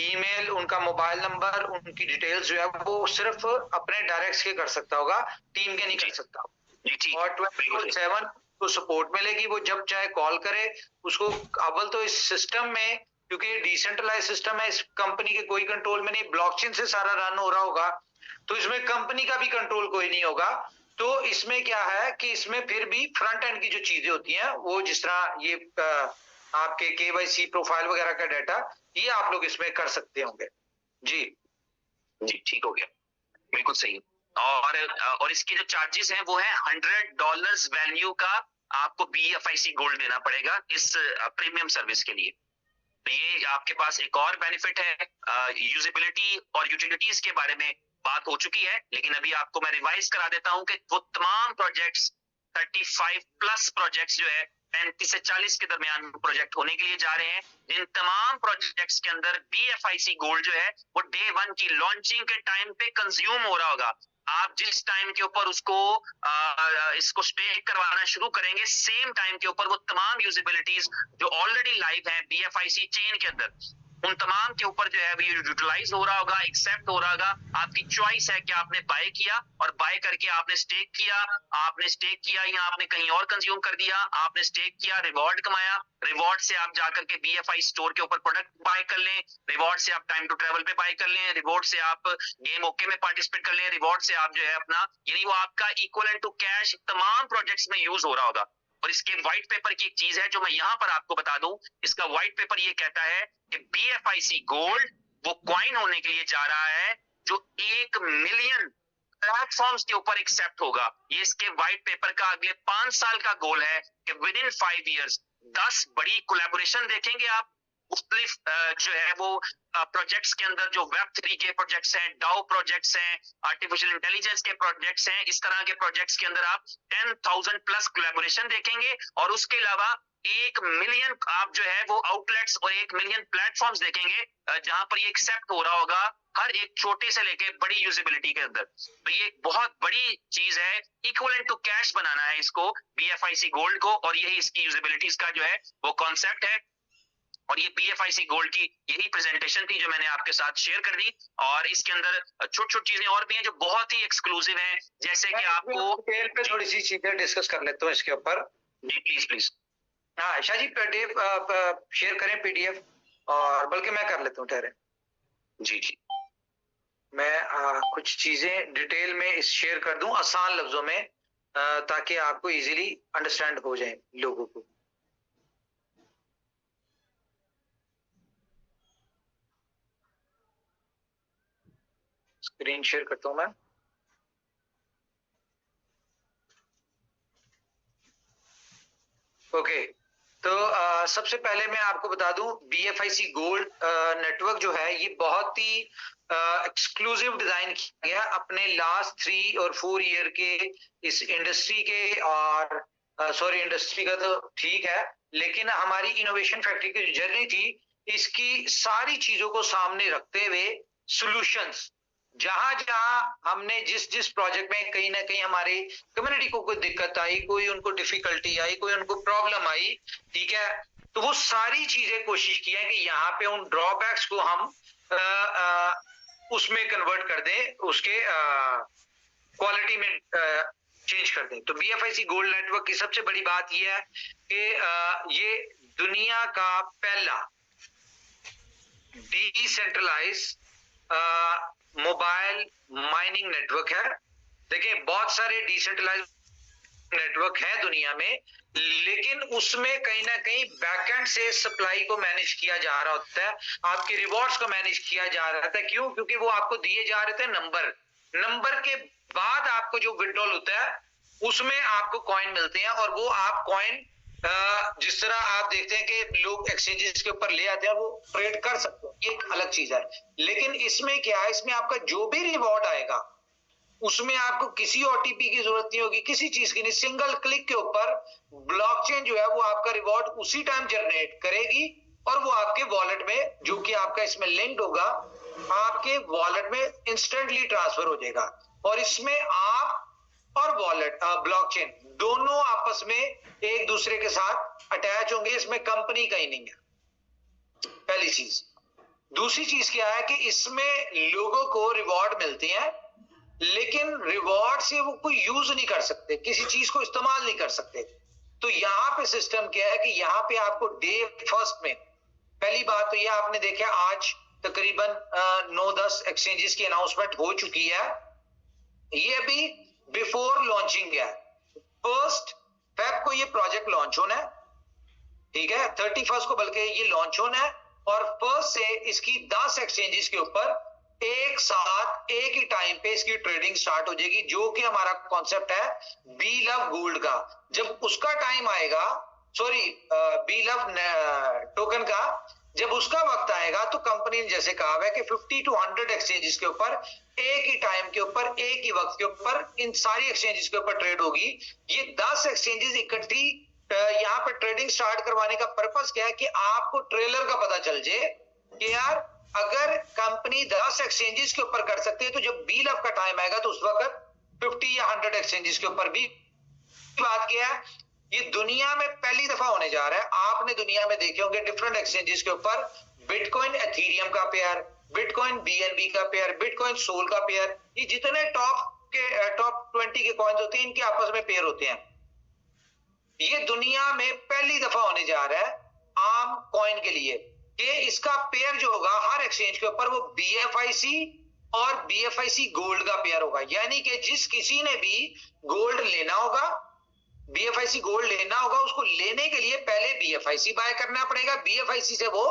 ईमेल, उनका मोबाइल नंबर, उनकी डिटेल्स जो है वो सिर्फ अपने डायरेक्ट्स के कर सकता होगा, टीम के नहीं कर सकता। और 24/7 को सपोर्ट मिलेगी, वो जब चाहे कॉल करे उसको। अव्वल तो इस सिस्टम में, क्योंकि ये डिसेंट्रलाइज सिस्टम है, इस कंपनी के कोई कंट्रोल में नहीं, ब्लॉकचेन से सारा रन हो रहा होगा, तो इसमें कंपनी का भी कंट्रोल कोई नहीं होगा। तो इसमें क्या है कि इसमें फिर भी फ्रंट एंड की जो चीजें होती हैं, वो जिस तरह ये आपके KYC प्रोफाइल वगैरह का डाटा, ये आप लोग इसमें कर सकते होंगे। जी जी, ठीक हो गया, बिल्कुल सही। और इसके जो चार्जेस हैं वो है $100 वैल्यू का आपको BFIC गोल्ड देना पड़ेगा इस प्रीमियम सर्विस के लिए। तो ये आपके पास एक और बेनिफिट है। यूजेबिलिटी और यूटिलिटीज के बारे में बात हो चुकी है, लेकिन अभी आपको मैं रिवाइज करा देता हूं कि वो तमाम प्रोजेक्ट्स 35 प्लस प्रोजेक्ट्स जो है 35 से 40 के दरमियान प्रोजेक्ट होने के लिए जा रहे हैं। इन तमाम प्रोजेक्ट्स के अंदर BFIC गोल्ड जो है वो डे 1 की लॉन्चिंग के टाइम पे कंज्यूम हो रहा होगा। आप जिस टाइम के ऊपर इसको स्टेक करवाना शुरू करेंगे, सेम टाइम के ऊपर वो तमाम यूजेबिलिटीज जो ऑलरेडी लाइव है BFIC चेन के अंदर, उन तमाम के ऊपर जो है वो यूटिलाइज हो रहा होगा, एक्सेप्ट हो रहा होगा। आपकी चॉइस है कि आपने बाय किया और बाय करके आपने स्टेक किया या आपने कहीं और कंज्यूम कर दिया। आपने स्टेक किया, रिवॉर्ड कमाया, रिवॉर्ड से आप जाकर के BFI स्टोर के ऊपर प्रोडक्ट बाय कर लें, रिवॉर्ड से आप टाइम टू ट्रेवल पे बाय कर लें, रिवॉर्ड से आप गेम ओके में पार्टिसिपेट कर लें, रिवॉर्ड से आप जो है अपना, यानी वो आपका इक्विवेलेंट टू कैश तमाम प्रोजेक्ट्स में यूज हो रहा होगा। और इसके व्हाइट पेपर की एक चीज है जो मैं यहां पर आपको बता दूं, इसका व्हाइट पेपर ये कहता है कि BFIC गोल्ड वो कॉइन होने के लिए जा रहा है जो 1 मिलियन प्लेटफॉर्म्स के ऊपर एक्सेप्ट होगा। ये इसके व्हाइट पेपर का अगले 5 साल का गोल है कि विद इन 5 इयर्स 10 बड़ी कोलैबोरेशन देखेंगे आप। मुख्तलिफ जो है वो प्रोजेक्ट्स के अंदर जो Web3 के प्रोजेक्ट्स हैं, डाओ प्रोजेक्ट्स हैं, आर्टिफिशियल इंटेलिजेंस के प्रोजेक्ट्स हैं, इस तरह के प्रोजेक्ट्स के अंदर आप 10,000 प्लस कोलैबोरेशन देखेंगे। और उसके अलावा 1 मिलियन आप जो है वो आउटलेट्स और 1 मिलियन प्लेटफॉर्म्स देखेंगे जहां पर ये एक्सेप्ट हो रहा होगा, हर एक छोटे से लेके बड़ी यूजेबिलिटी के अंदर। तो ये बहुत बड़ी चीज है, इक्विवेलेंट टू कैश बनाना है इसको BFIC गोल्ड को, और यही इसकी यूजेबिलिटीज का जो है वो कॉन्सेप्ट है। और ये PFIC गोल्ड की यही प्रेजेंटेशन थी जो मैंने आपके साथ शेयर कर दी, और इसके अंदर छोटी छोटी चीजें और भी हैं जो बहुत ही एक्सक्लूसिव हैं, जैसे कि आपको डिटेल पे थोड़ी सी चीजें डिस्कस कर लेते हैं इसके ऊपर। जी प्लीज प्लीज। हाँ शाह जी, पीडीएफ शेयर करें पीडीएफ, और बल्कि मैं कर लेता हूँ, ठहरे जी जी मैं कुछ चीजें डिटेल में इस शेयर कर दूं आसान लफ्जों में, ताकि आपको इजीली अंडरस्टैंड हो जाए लोगों को। स्क्रीन शेयर करता हूं मैं। ओके, तो सबसे पहले मैं आपको बता दूं, BFIC गोल्ड नेटवर्क जो है ये बहुत ही एक्सक्लूसिव डिजाइन किया गया अपने लास्ट 3 और 4 ईयर के इस इंडस्ट्री के, और सॉरी इंडस्ट्री का तो ठीक है, लेकिन हमारी इनोवेशन फैक्ट्री की जो जर्नी थी, इसकी सारी चीजों को सामने रखते हुए सॉल्यूशंस, जहां जहां हमने जिस जिस प्रोजेक्ट में कहीं ना कहीं हमारी कम्युनिटी को कोई दिक्कत आई, कोई उनको डिफिकल्टी आई, कोई उनको प्रॉब्लम आई, ठीक है, तो वो सारी चीजें कोशिश की है कि यहाँ पे उन ड्रॉबैक्स को हम उसमें कन्वर्ट कर दें, उसके क्वालिटी में चेंज कर दें। तो BFIC गोल्ड नेटवर्क की सबसे बड़ी बात यह है कि ये दुनिया का पहला डिसेंट्रलाइज मोबाइल माइनिंग नेटवर्क है। देखिए बहुत सारे डिसेंट्रलाइज नेटवर्क है दुनिया में, लेकिन उसमें कहीं ना कहीं बैकएंड से सप्लाई को मैनेज किया जा रहा होता है, आपके रिवॉर्ड्स को मैनेज किया जा रहा था। क्यों? क्योंकि वो आपको दिए जा रहे थे नंबर के बाद आपको जो विड्रॉल होता है उसमें आपको कॉइन मिलते हैं, और वो आप कॉइन जिस तरह आप देखते हैं कि लोग एक्सचेंजेस के ऊपर ले आते हैं, वो ट्रेड कर सकते हैं, ये एक अलग चीज है। लेकिन इसमें क्या है, इसमें आपका जो भी रिवॉर्ड आएगा उसमें आपको किसी OTP की जरूरत नहीं होगी, किसी चीज की नहीं, सिंगल क्लिक के ऊपर ब्लॉकचेन जो है वो आपका रिवॉर्ड उसी टाइम जनरेट करेगी, और वो आपके वॉलेट में, जो कि आपका इसमें लिंक्ड होगा, आपके वॉलेट में इंस्टेंटली ट्रांसफर हो जाएगा। और इसमें आप और वॉलेट ब्लॉकचेन दोनों आपस में एक दूसरे के साथ अटैच होंगे, इसमें कंपनी का ही नहीं है, पहली चीज। दूसरी चीज क्या है कि इसमें लोगों को रिवॉर्ड मिलते हैं, लेकिन रिवॉर्ड से वो कोई यूज नहीं कर सकते, किसी चीज को इस्तेमाल नहीं कर सकते। तो यहाँ पे सिस्टम क्या है कि यहाँ पे आपको डे फर्स्ट में, पहली बात तो ये आपने देखा आज तकरीबन 9-10 एक्सचेंजेस की अनाउंसमेंट हो चुकी है, ये अभी बिफोर लॉन्चिंग है। 1 फेब को ये प्रोजेक्ट लॉन्च होना है, ठीक है, 31 को बल्कि ये लॉन्च होना है, और 1 से इसकी 10 एक्सचेंजेस के ऊपर एक साथ एक ही टाइम पे इसकी ट्रेडिंग स्टार्ट हो जाएगी, जो कि हमारा कॉन्सेप्ट है बी लव गोल्ड का। जब उसका टाइम आएगा, सॉरी बी लव टोकन का, जब उसका वक्त आएगा तो कंपनी ने जैसे कहा है कि 50 to 100 एक्सचेंजेस के ऊपर एक ही टाइम के ऊपर, एक ही वक्त के ऊपर इन सारी एक्सचेंजेस के ऊपर ट्रेड होगी। ये 10 एक्सचेंजेस इकट्ठी यहाँ पर ट्रेडिंग स्टार्ट करवाने का पर्पस क्या है कि आपको ट्रेलर का पता चल जाए कि यार अगर कंपनी 10 एक्सचेंजेस के ऊपर कर सकती है, तो जब बी लव का टाइम आएगा तो उस वक्त 50 या 100 एक्सचेंजेस के ऊपर भी। बात क्या है, ये दुनिया में पहली दफा होने जा रहा है। आपने दुनिया में देखे होंगे डिफरेंट एक्सचेंजेस के ऊपर बिटकॉइन एथेरियम का पेयर, बिटकॉइन BNB का पेयर, बिटकॉइन सोल का पेयर, ये जितने टॉप 20 के कॉइन्स होते हैं, इनके आपस में पेयर होते हैं। ये दुनिया में पहली दफा होने जा रहा है आम कॉइन के लिए कि इसका पेयर जो होगा हर एक्सचेंज के ऊपर, वो BFIC और BFIC गोल्ड का पेयर होगा। यानी कि जिस किसी ने भी गोल्ड लेना होगा, BFIC गोल्ड लेना होगा, उसको लेने के लिए पहले BFIC बाय करना पड़ेगा, BFIC से वो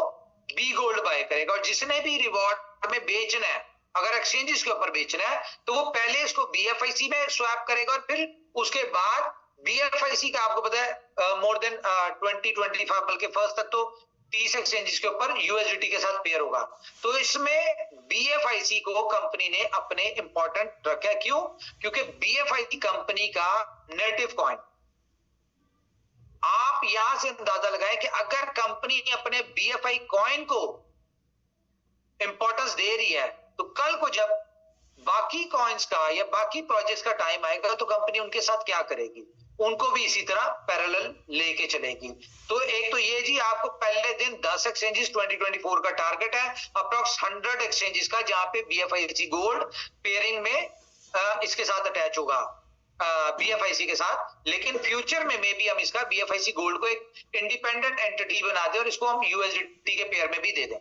बी गोल्ड बाय करेगा। और जिसने भी रिवॉर्ड में बेचना है, अगर एक्सचेंजेस के ऊपर बेचना है, तो वो पहले इसको BFIC में स्वैप करेगा, और फिर उसके बाद BFIC का आपको पता है मोर देन 20-25 बल्कि फर्स्ट तक तो 30 एक्सचेंजेस के ऊपर USDT के साथ पेयर होगा। तो इसमें BFIC को कंपनी ने अपने इंपॉर्टेंट रखा। क्यों? क्योंकि BFIC कंपनी का नेटिव कॉइन। आप यहां से अंदाजा लगाएं कि अगर कंपनी अपने BFI कॉइन को इंपॉर्टेंस दे रही है, तो कल को जब बाकी कॉइन्स का या बाकी प्रोजेक्ट्स का टाइम आएगा तो कंपनी उनके साथ क्या करेगी, उनको भी इसी तरह पैरेलल लेके चलेगी। तो एक तो ये जी आपको पहले दिन 10 एक्सचेंजेस 2024 का टारगेट है, अप्रॉक्स 100 एक्सचेंजेस का, जहां पे BFIC गोल्ड पेयरिंग में इसके साथ अटैच होगा BFIC के साथ। लेकिन फ्यूचर में मे भी हम इसका BFIC गोल्ड को एक इंडिपेंडेंट एंटिटी बना दें और इसको हम USDT के पेयर में भी दे दें।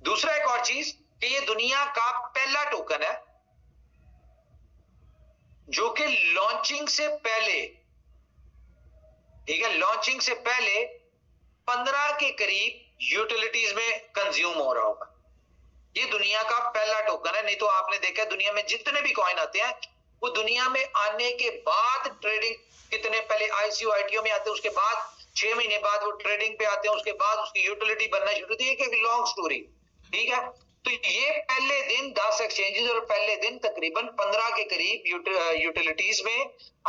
दूसरा एक और चीज कि ये दुनिया का पहला टोकन है जो कि लॉन्चिंग से पहले, ठीक है, लॉन्चिंग से पहले 15 के करीब यूटिलिटीज में कंज्यूम हो रहा होगा। ये दुनिया का पहला टोकन है। नहीं तो आपने देखा दुनिया में जितने भी कॉइन आते हैं वो दुनिया में आने के बाद ट्रेडिंग, कितने पहले ICO ITO में आते हैं, उसके बाद 6 महीने बाद वो ट्रेडिंग पे आते हैं, उसके बाद उसकी यूटिलिटी बनना शुरू होती है। एक लॉन्ग स्टोरी, ठीक है। तो ये पहले दिन 10 एक्सचेंजेस और पहले दिन तकरीबन 15 के करीब यूटिलिटीज में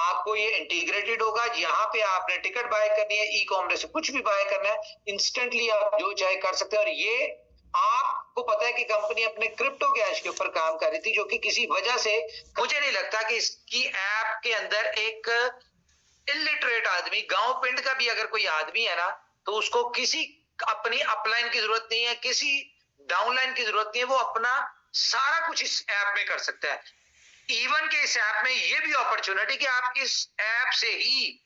आपको ये इंटीग्रेटेड होगा। यहाँ पे आपने टिकट बाय करनी है, ई-कॉमर्स से कुछ भी बाय करना है, इंस्टेंटली आप जो चाहे कर सकते हैं। और ये आपको पता है कि कंपनी अपने क्रिप्टो कैश के ऊपर काम कर रही थी, जो कि किसी वजह से मुझे नहीं लगता कि इसकी ऐप के अंदर एक इलिटरेट आदमी, गांव पिंड का भी अगर कोई आदमी है ना, तो उसको किसी अपनी अपलाइन की जरूरत नहीं है, किसी डाउनलाइन की जरूरत नहीं है, वो अपना सारा कुछ इस ऐप में कर सकता है। इवन के इस ऐप में ये भी अपॉर्चुनिटी कि आप इस ऐप से ही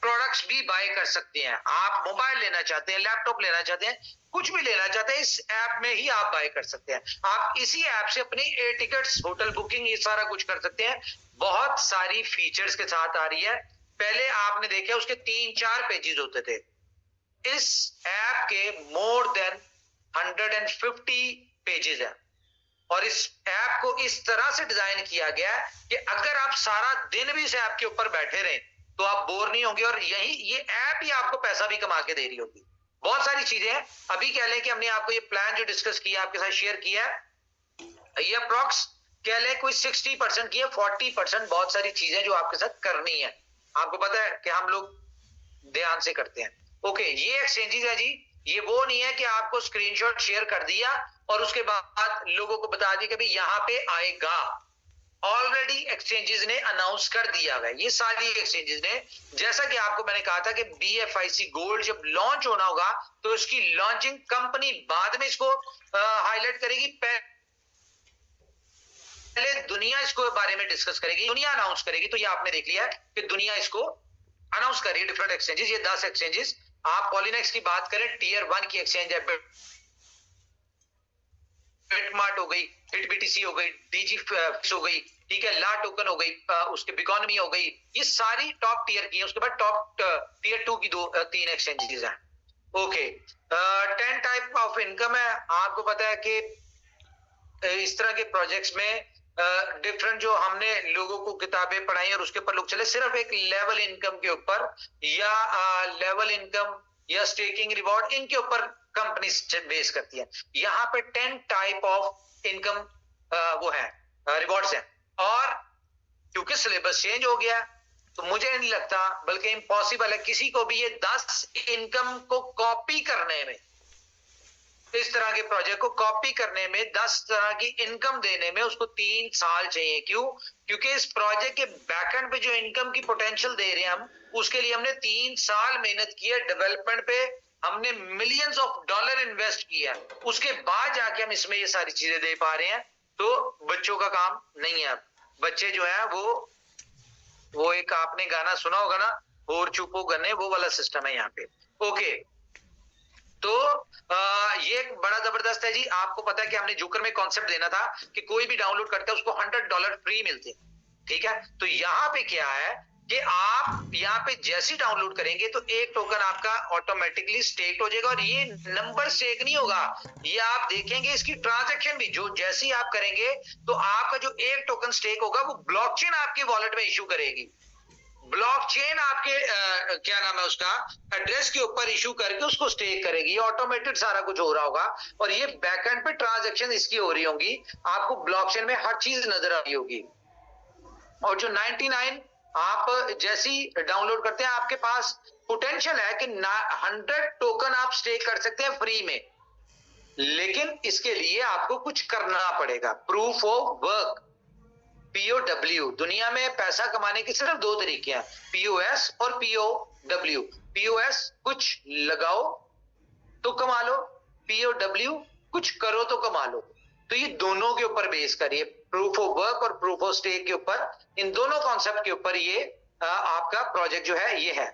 प्रोडक्ट्स भी बाय कर सकते हैं। आप मोबाइल लेना चाहते हैं, लैपटॉप लेना चाहते हैं, कुछ भी लेना चाहते हैं, इस ऐप में ही आप बाय कर सकते हैं। आप इसी ऐप से अपनी एयर टिकट्स, होटल बुकिंग, ये सारा कुछ कर सकते हैं। बहुत सारी फीचर्स के साथ आ रही है। पहले आपने देखा उसके 3-4 पेजेस होते थे, इस ऐप के मोर देन 150 पेजेस है। और इस ऐप को इस तरह से डिजाइन किया गया है कि अगर आप सारा दिन भी इस ऐप के ऊपर बैठे रहें तो आप बोर नहीं होंगे, और यही ये ऐप ही आपको पैसा भी कमा के दे रही होगी। बहुत सारी चीजें हैं। अभी कह लें कि हमने आपको ये प्लान जो डिस्कस किया, आपके साथ शेयर किया है, ये अप्रॉक्स कह लें कोई 60% की है, 40% बहुत सारी चीजें जो आपके साथ करनी है। आपको पता है कि हम लोग ध्यान से करते हैं। ओके, ये एक्सचेंजेस है जी। ये वो नहीं है कि आपको स्क्रीनशॉट शेयर कर दिया और उसके बाद लोगों को बता दिया कि भाई यहाँ पे आएगा। ऑलरेडी एक्सचेंजेस ने अनाउंस कर दिया है, ये सारी एक्सचेंजेस ने। जैसा कि आपको मैंने कहा था कि BFIC गोल्ड जब लॉन्च होना होगा तो इसकी लॉन्चिंग कंपनी बाद में इसको हाईलाइट करेगी, पहले दुनिया इसको बारे में डिस्कस करेगी, दुनिया अनाउंस करेगी। तो ये आपने देख लिया है कि दुनिया इसको अनाउंस कर रही है, डिफरेंट एक्सचेंजेस। ये 10 एक्सचेंजेस, आप पॉलिनेक्स की बात करें, टियर 1 की एक्सचेंज है, बिटमार्ट हो गई, HitBTC हो गई, DG हो गई, ठीक है, ला टोकन हो गई, उसके बिकॉनमी हो गई, ये सारी टॉप टियर की है। उसके बाद टॉप टियर 2 की 3 एक्सचेंजेस हैं। ओके, 10 टाइप ऑफ इनकम है। आपको पता है कि इस तरह के प्रोजेक्ट्स में डिफरेंट जो हमने लोगों को किताबें पढ़ाई और उसके ऊपर लोग चले, सिर्फ एक लेवल इनकम के ऊपर या लेवल इनकम या स्टेकिंग रिवॉर्ड, इनके ऊपर कंपनी बेस करती है। यहाँ पे 10 टाइप ऑफ इनकम वो है, रिवॉर्ड्स हैं। और क्योंकि सिलेबस चेंज हो गया तो मुझे नहीं लगता, बल्कि इम्पॉसिबल है किसी को भी ये 10 इनकम को कॉपी करने में, इस तरह के प्रोजेक्ट को कॉपी करने में, 10 तरह की इनकम देने में उसको 3 साल चाहिए। क्यों? क्योंकि इस प्रोजेक्ट के बैकएंड पे जो इनकम की पोटेंशियल दे रहे हैं हम, उसके लिए हमने 3 साल मेहनत की है, डेवलपमेंट पे हमने मिलियंस ऑफ डॉलर इन्वेस्ट किया, उसके बाद जाके हम इसमें ये सारी चीजें दे पा रहे हैं। तो बच्चों का काम नहीं है। बच्चे जो है वो एक आपने गाना सुना होगा ना, और चुपो गन्ने, वो वाला सिस्टम है यहाँ पे। ओके, तो ये बड़ा जबरदस्त है जी। आपको पता है कि हमने जोकर में कॉन्सेप्ट देना था कि कोई भी डाउनलोड करता है उसको $100 फ्री मिलते हैं, ठीक है। तो यहाँ पे क्या है कि आप यहाँ पे जैसे डाउनलोड करेंगे तो एक टोकन आपका ऑटोमेटिकली स्टेक हो जाएगा। और ये नंबर स्टेक नहीं होगा, ये आप देखेंगे इसकी ट्रांजैक्शन भी जो जैसे ही आप करेंगे तो आपका जो एक टोकन स्टेक होगा वो ब्लॉकचेन आपके वॉलेट में इशू करेगी। ब्लॉकचेन आपके क्या नाम है उसका एड्रेस के ऊपर इशू करके उसको स्टेक करेगी। ये ऑटोमेटेड सारा कुछ हो रहा होगा और ये बैकएंड पे ट्रांजैक्शन इसकी हो रही होंगी। आपको ब्लॉकचेन में हर चीज नजर आ रही होगी। और जो 99 आप जैसी डाउनलोड करते हैं, आपके पास पोटेंशियल है कि 100 टोकन आप स्टेक कर सकते हैं फ्री में, लेकिन इसके लिए आपको कुछ करना पड़ेगा, प्रूफ ऑफ वर्क। POW, दुनिया में पैसा कमाने के सिर्फ दो तरीके हैं, POS और POW। POS कुछ लगाओ तो कमा लो, POW कुछ करो तो कमा लो। तो ये दोनों के ऊपर बेस करिए, प्रूफ ऑफ वर्क और प्रूफ ऑफ स्टेक के ऊपर, इन दोनों कॉन्सेप्ट के ऊपर ये आपका प्रोजेक्ट जो है ये है।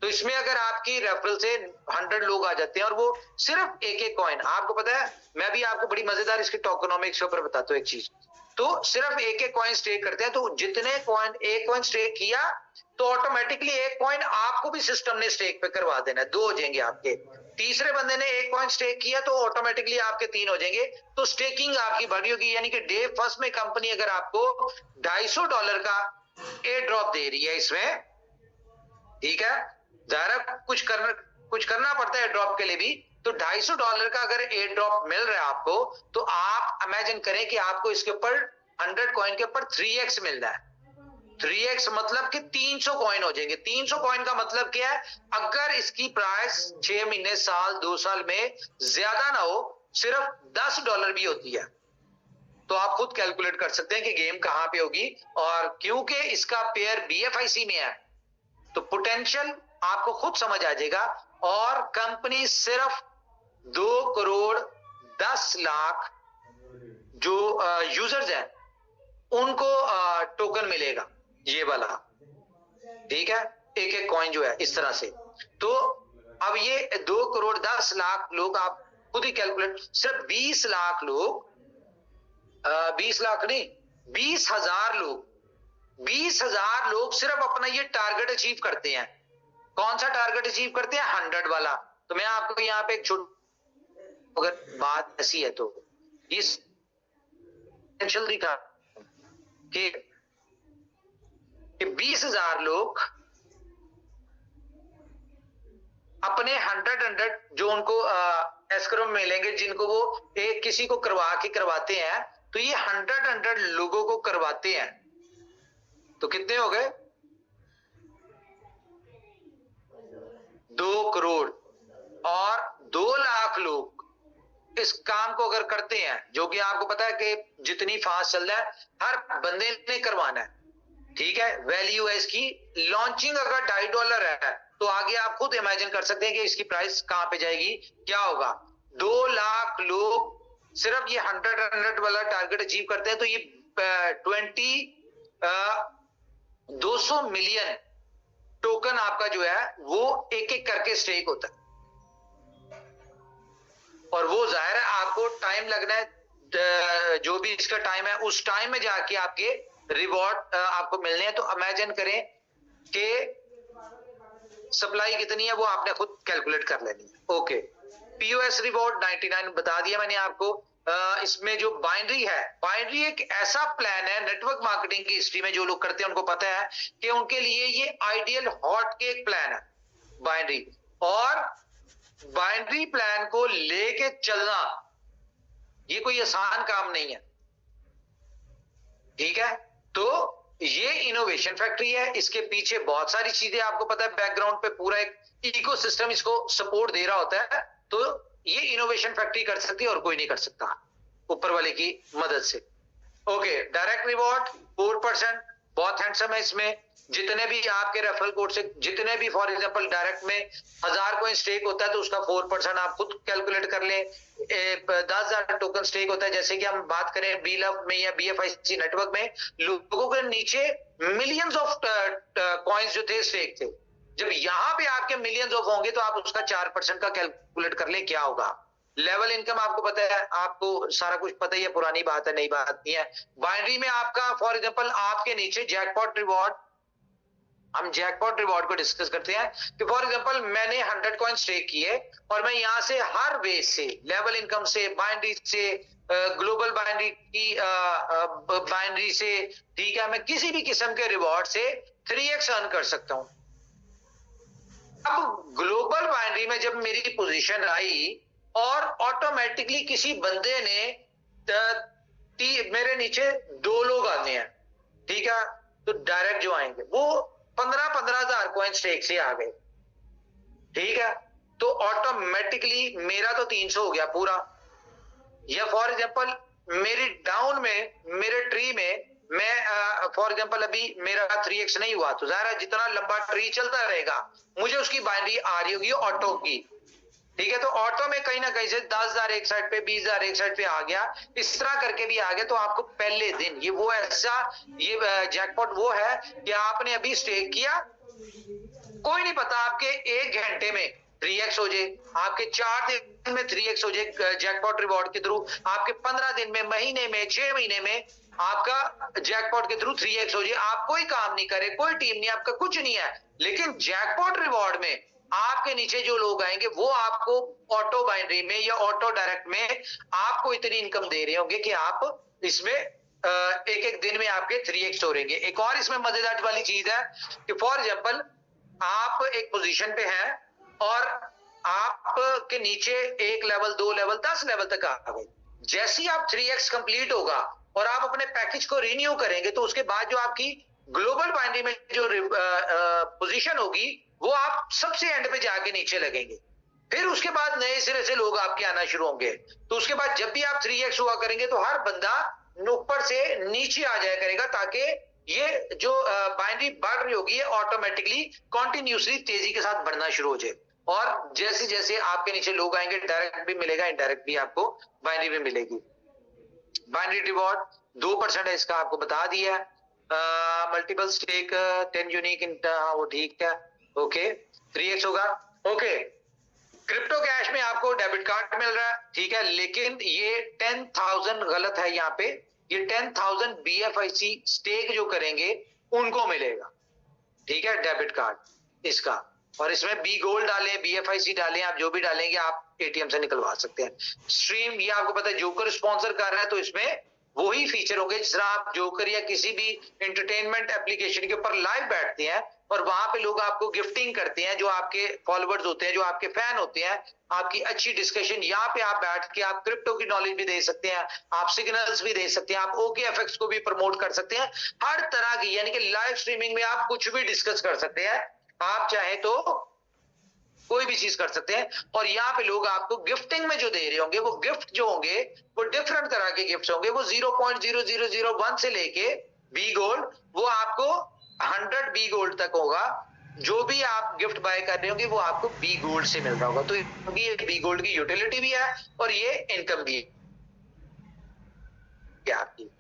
तो इसमें अगर आपकी रेफरल से 100 लोग आ जाते हैं और वो सिर्फ एक एक कॉइन, आपको पता है मैं भी आपको बड़ी मजेदार इसके टोकेनोमिक्स के ऊपर बताता हूँ एक चीज, तो सिर्फ एक एक कॉइन स्टेक करते हैं, तो जितने कॉइन एक कॉइन स्टेक किया तो ऑटोमेटिकली एक कॉइन आपको भी सिस्टम ने स्टेक पे करवा देना है, 2 हो जाएंगे आपके। तीसरे बंदे ने एक कॉइन स्टेक किया तो ऑटोमेटिकली आपके 3 हो जाएंगे। तो स्टेकिंग आपकी बढ़ी होगी, यानी कि डे फर्स्ट में कंपनी अगर आपको $250 का एयर ड्रॉप दे रही है इसमें, ठीक है, जाहिर कुछ करना पड़ता है ड्रॉप के लिए भी, तो $250 का अगर एयर ड्रॉप मिल रहा है आपको, तो आप इमेजिन करें कि आपको इसके ऊपर 100 कॉइन के ऊपर 3x मिल रहा है। 3x मतलब कि 300 कॉइन हो जाएंगे। 300 कॉइन का मतलब क्या है, अगर इसकी प्राइस 6 महीने, साल, 2 साल में ज्यादा ना हो, सिर्फ $10 भी होती है, तो आप खुद कैलकुलेट कर सकते हैं कि गेम कहां पे होगी। और क्योंकि इसका पेयर BFIC में है तो पोटेंशियल आपको खुद समझ आ जाएगा। और कंपनी सिर्फ 2 करोड़ 10 लाख जो यूजर्स हैं उनको टोकन मिलेगा, ये वाला, ठीक है, एक एक कॉइन जो है इस तरह से। तो अब ये 2 करोड़ 10 लाख लोग, आप खुद ही कैलकुलेट, सिर्फ 20 लाख लोग, 20 लाख नहीं, 20,000 लोग, 20,000 लोग सिर्फ अपना ये टारगेट अचीव करते हैं। कौन सा टारगेट अचीव करते हैं? 100 वाला। तो मैं आपको यहाँ पे एक अगर बात ऐसी है तो इस दिखा कि 20,000 लोग अपने 100 जो उनको एस्क्रो में मिलेंगे, जिनको वो एक किसी को करवाते हैं, तो ये 100 लोगों को करवाते हैं, तो कितने हो गए? 2 करोड़। और 2 लाख लोग इस काम को अगर करते हैं, जो कि आपको पता है कि जितनी फास्ट चल रहा है हर बंदे ने करवाना है, ठीक है। वैल्यू है इसकी, लॉन्चिंग अगर $2.5 है तो आगे आप खुद इमेजिन कर सकते हैं कि इसकी प्राइस कहां पे जाएगी, क्या होगा। 2 लाख लोग सिर्फ ये 100 वाला टारगेट अचीव करते हैं, तो ये 200 मिलियन टोकन आपका जो है वो एक एक करके स्टेक होता है। और वो जाहिर है आपको टाइम लगना है, जो भी इसका टाइम है उस टाइम में जाके आपके रिवॉर्ड आपको मिलने हैं। तो इमेजिन करें कि सप्लाई कितनी है, वो आपने खुद कैलकुलेट कर लेनी है। ओके, POS रिवॉर्ड 99 बता दिया मैंने आपको। इसमें जो बाइनरी है, बाइनरी एक ऐसा प्लान है, नेटवर्क मार्केटिंग की हिस्ट्री में जो लोग करते हैं उनको पता है कि उनके लिए ये आइडियल हॉट केक प्लान है बाइनरी। और बाइनरी प्लान को लेके चलना ये कोई आसान काम नहीं है, ठीक है। तो ये इनोवेशन फैक्ट्री है, इसके पीछे बहुत सारी चीजें आपको पता है, बैकग्राउंड पे पूरा एक इकोसिस्टम इसको सपोर्ट दे रहा होता है। तो ये इनोवेशन फैक्ट्री कर सकती है और कोई नहीं कर सकता ऊपर वाले की मदद से। ओके, डायरेक्ट रिवॉर्ड 4%, बहुत हैंडसम है। इसमें जितने भी आपके रेफरल कोड से, जितने भी फॉर एग्जांपल डायरेक्ट में 1000 कोइन स्टेक होता है तो उसका 4% आप खुद कैलकुलेट कर लें। 10,000 टोकन स्टेक होता है, जैसे कि हम बात करें बीलव में या BFIC नेटवर्क में, लोगों के नीचे मिलियंस ऑफ कॉइन्स जो थे स्टेक थे। जब यहां पे आपके मिलियंस ऑफ होंगे तो आप उसका 4% का कैलकुलेट कर लें क्या होगा। लेवल इनकम आपको पता है, आपको सारा कुछ पता ही है, पुरानी बात है, नई बात नहीं है। बाइनरी में आपका फॉर एग्जांपल आपके नीचे जैकपॉट रिवॉर्ड, हम जैकपॉट रिवॉर्ड को डिस्कस करते हैं कि फॉर एग्जांपल मैंने 100 कॉइन स्टेक किए और मैं यहां से हर वे से, लेवल इनकम से, बाइनरी से, ग्लोबल बाइनरी की बाइनरी से, ठीक है, मैं किसी भी किस्म के रिवॉर्ड से 3x अर्न कर सकता हूं। अब ग्लोबल बाइनरी में जब मेरी पोजीशन आई और ऑटोमेटिकली किसी बंदे ने मेरे नीचे 2 लोग आने हैं, ठीक है, तो डायरेक्ट जो आएंगे वो 15,000 कॉइन स्टेक से आ गए, ठीक है। तो ऑटोमेटिकली मेरा तो 300 हो गया पूरा। या फॉर एग्जांपल मेरी डाउन में, मेरे ट्री में मैं फॉर एग्जांपल अभी मेरा 3x नहीं हुआ तो ज़ाहिर है जितना लंबा ट्री चलता रहेगा मुझे उसकी बाइनरी आ रही होगी ऑटो की, ठीक है। तो ऑटो में कहीं ना कहीं से 10,000 एक साइड पे, 20,000 एक साइड पे आ गया, इस तरह करके भी आ गया। तो आपको पहले दिन ये वो ऐसा ये जैकपॉट वो है कि आपने अभी स्टेक किया, कोई नहीं पता आपके 1 घंटे में 3x हो जाए, आपके 4 दिन में 3x हो जाए जैकपॉट रिवॉर्ड के थ्रू, आपके 15 दिन में, महीने में, 6 महीने में आपका जैकपॉट के थ्रू 3x हो जाए। आप कोई काम नहीं करे, कोई टीम नहीं, आपका कुछ नहीं है, लेकिन जैकपॉट रिवॉर्ड में आपके नीचे जो लोग आएंगे वो आपको ऑटो बाइनरी में या ऑटो डायरेक्ट में आपको इतनी इनकम दे रहे होंगे कि आप इसमें एक एक दिन में आपके 3x हो रहेंगे। एक और इसमें मजेदार वाली चीज है कि फॉर एग्जाम्पल आप एक पोजीशन पे हैं और आपके नीचे 1 लेवल, 2 लेवल, 10 लेवल तक आ गए। जैसे ही आप 3x कंप्लीट होगा और आप अपने पैकेज को रिन्यू करेंगे तो उसके बाद जो आपकी ग्लोबल बाइनरी में जो पोजीशन होगी वो आप सबसे एंड पे जाके नीचे लगेंगे। फिर उसके बाद नए सिरे से लोग आपके आना शुरू होंगे। तो उसके बाद जब भी आप 3x हुआ करेंगे तो हर बंदा ऊपर से नीचे आ जाया करेगा ताकि ये जो बाइनरी बढ़ रही होगी ऑटोमेटिकली कॉन्टिन्यूसली तेजी के साथ बढ़ना शुरू हो जाए। और जैसे जैसे आपके नीचे लोग आएंगे डायरेक्ट भी मिलेगा, इनडायरेक्ट भी आपको बाइनरी भी मिलेगी। बाइनरी रिवॉर्ड 2% है इसका, आपको बता दिया। मल्टीपल स्टेक 10 यूनिक वो ठीक है, ओके 3x होगा, ओके। क्रिप्टो कैश में आपको डेबिट कार्ड मिल रहा है, ठीक है, लेकिन ये 10,000 गलत है यहाँ पे, ये 10,000 BFIC स्टेक जो करेंगे उनको मिलेगा, ठीक है, डेबिट कार्ड इसका। और इसमें बी गोल्ड डालें, BFIC डालें, आप जो भी डालेंगे आप एटीएम से निकलवा सकते हैं। स्ट्रीम ये आपको पता है जोकर स्पॉन्सर कर रहा है तो इसमें वही फीचर होंगे जिस तरह आप जोकर या किसी भी एंटरटेनमेंट एप्लीकेशन के ऊपर लाइव बैठते हैं और वहां पे लोग आपको गिफ्टिंग करते हैं, जो आपके फॉलोअर्स होते हैं, जो आपके फैन होते हैं, आपकी अच्छी डिस्कशन, यहाँ पे आप बैठ के आप क्रिप्टो की नॉलेज भी दे सकते हैं, आप सिग्नल्स भी दे सकते हैं, आप OKFX को भी प्रमोट कर सकते हैं, हर तरह की यानी कि लाइव स्ट्रीमिंग में आप कुछ भी डिस्कस कर सकते हैं, आप चाहे तो कोई भी चीज कर सकते हैं। और यहाँ पे लोग आपको गिफ्टिंग में जो दे रहे होंगे वो गिफ्ट जो होंगे वो डिफरेंट तरह के गिफ्ट होंगे, वो 0.0001 से लेके बी गोल्ड वो आपको 100 बी गोल्ड तक होगा। जो भी आप गिफ्ट बाय कर रहे होंगे वो आपको बी गोल्ड से मिल रहा होगा। तो ये बी गोल्ड की यूटिलिटी भी है और ये इनकम भी है आपकी।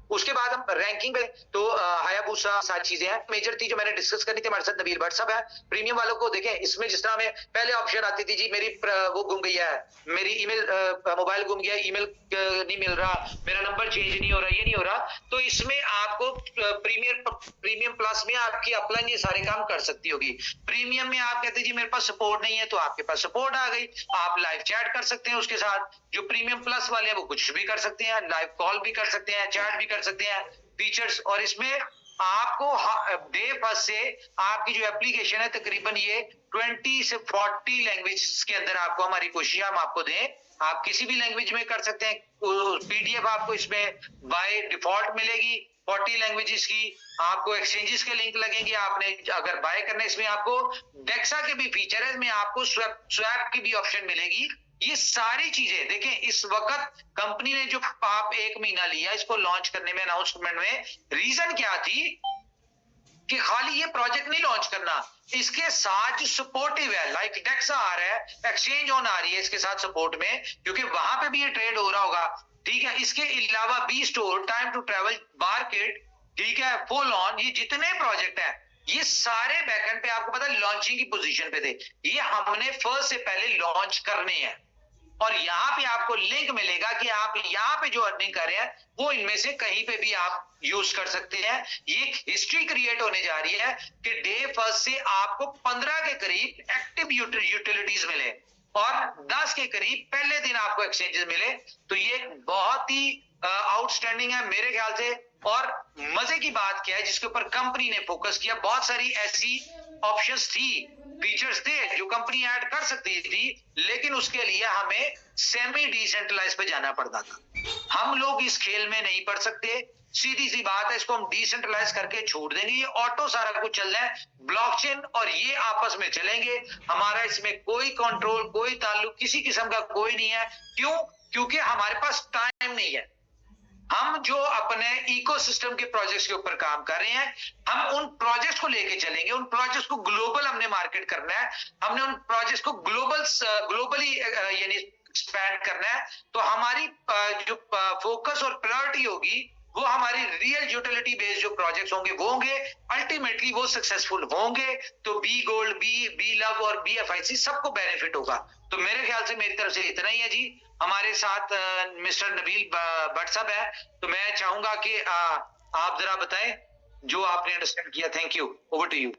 उसके बाद हम रैंकिंग पे तो हायाबुसा सारी चीजें हैं, मेजर थी जो मैंने डिस्कस करनी थी। हमारे साथ नबील भट्ट साहब है। प्रीमियम वालों को देखें, इसमें जिस तरह में पहले ऑप्शन आती थी जी मेरी वो गुम गई है, मेरी ईमेल मोबाइल गुम गया, ईमेल नहीं मिल रहा, मेरा नंबर चेंज नहीं हो रहा, ये नहीं हो रहा, तो इसमें आपको प्रीमियम प्लस में आपकी अपलाइन ये सारे काम कर सकती होगी। प्रीमियम में आप कहते जी मेरे पास सपोर्ट नहीं है, तो आपके पास सपोर्ट आ गई, आप लाइव चैट कर सकते हैं उसके साथ। जो प्रीमियम प्लस वाले हैं वो कुछ भी कर सकते हैं, लाइव कॉल भी कर सकते हैं, चैट भी कर सकते हैं, फीचर्स। और इसमें आपको डे फर्स्ट से आपकी जो एप्लीकेशन है तकरीबन ये 20 से 40 लैंग्वेज के अंदर आपको हमारी कोशिश हम आपको दें, आप किसी भी लैंग्वेज में कर सकते हैं। PDF आपको इसमें बाय डिफॉल्ट मिलेगी 40 लैंग्वेजेस की। आपको एक्सचेंजेस के लिंक लगेंगे, आपने अगर बाय करना है इसमें आपको डेक्सा के भी फीचर है, इसमें आपको स्वैप की भी ऑप्शन मिलेगी। ये सारी चीजें देखें, इस वक्त कंपनी ने जो आप 1 महीना लिया इसको लॉन्च करने में, अनाउंसमेंट में, रीजन क्या थी कि खाली ये प्रोजेक्ट नहीं लॉन्च करना, इसके साथ जो सपोर्टिव है लाइक डेक्सा आ रहा है, एक्सचेंज ऑन आ रही है इसके साथ सपोर्ट में, क्योंकि वहां पे भी ये ट्रेड हो रहा होगा, ठीक है। इसके अलावा B store, time to travel, market, ठीक है, फुल ऑन, ये जितने प्रोजेक्ट है ये सारे बैकएंड पे आपको पता है लॉन्चिंग की पोजीशन पे थे, ये हमने फर्स्ट से पहले लॉन्च करने हैं। और यहाँ पे आपको लिंक मिलेगा कि आप यहाँ पे जो अर्निंग कर रहे हैं वो इनमें से कहीं पे भी आप यूज कर सकते हैं। ये हिस्ट्री क्रिएट होने जा रही है कि डे फर्स्ट से आपको 15 के करीब एक्टिव यूटिलिटीज मिले और 10 के करीब पहले दिन आपको एक्सचेंजेस मिले। तो ये बहुत ही आउटस्टैंडिंग है मेरे ख्याल से। और मजे की बात क्या है जिसके ऊपर कंपनी ने फोकस किया, बहुत सारी ऐसी ऑप्शंस थी, फीचर्स थे जो कंपनी ऐड कर सकती थी, लेकिन उसके लिए हमें सेमी डिसेंट्रलाइज पे जाना पड़ता था। हम लोग इस खेल में नहीं पड़ सकते, सीधी सी बात है, इसको हम डिसेंट्रलाइज करके छोड़ देंगे, ये ऑटो सारा कुछ चल रहा है, ब्लॉकचेन और ये आपस में चलेंगे, हमारा इसमें कोई कंट्रोल, कोई ताल्लुक किसी किस्म का कोई नहीं है। क्यों? क्योंकि हमारे पास टाइम नहीं है। हम जो अपने इकोसिस्टम के प्रोजेक्ट्स के ऊपर काम कर रहे हैं, हम उन प्रोजेक्ट्स को लेके चलेंगे, उन प्रोजेक्ट्स को ग्लोबल हमने मार्केट करना है, हमने उन प्रोजेक्ट्स को ग्लोबली यानी एक्सपैंड करना है। तो हमारी जो फोकस और प्रायोरिटी होगी वो हमारी रियल यूटिलिटी बेस्ड जो प्रोजेक्ट्स होंगे वो होंगे, अल्टीमेटली वो सक्सेसफुल होंगे। तो बी गोल्ड, बी लव और BFIC सबको बेनिफिट होगा। तो मेरे ख्याल से मेरी तरफ से इतना ही है जी। हमारे साथ मिस्टर नबील भट्ट साहब है, तो मैं चाहूंगा कि आप जरा बताएं जो आपने अंडरस्टैंड किया। Thank you, over to you.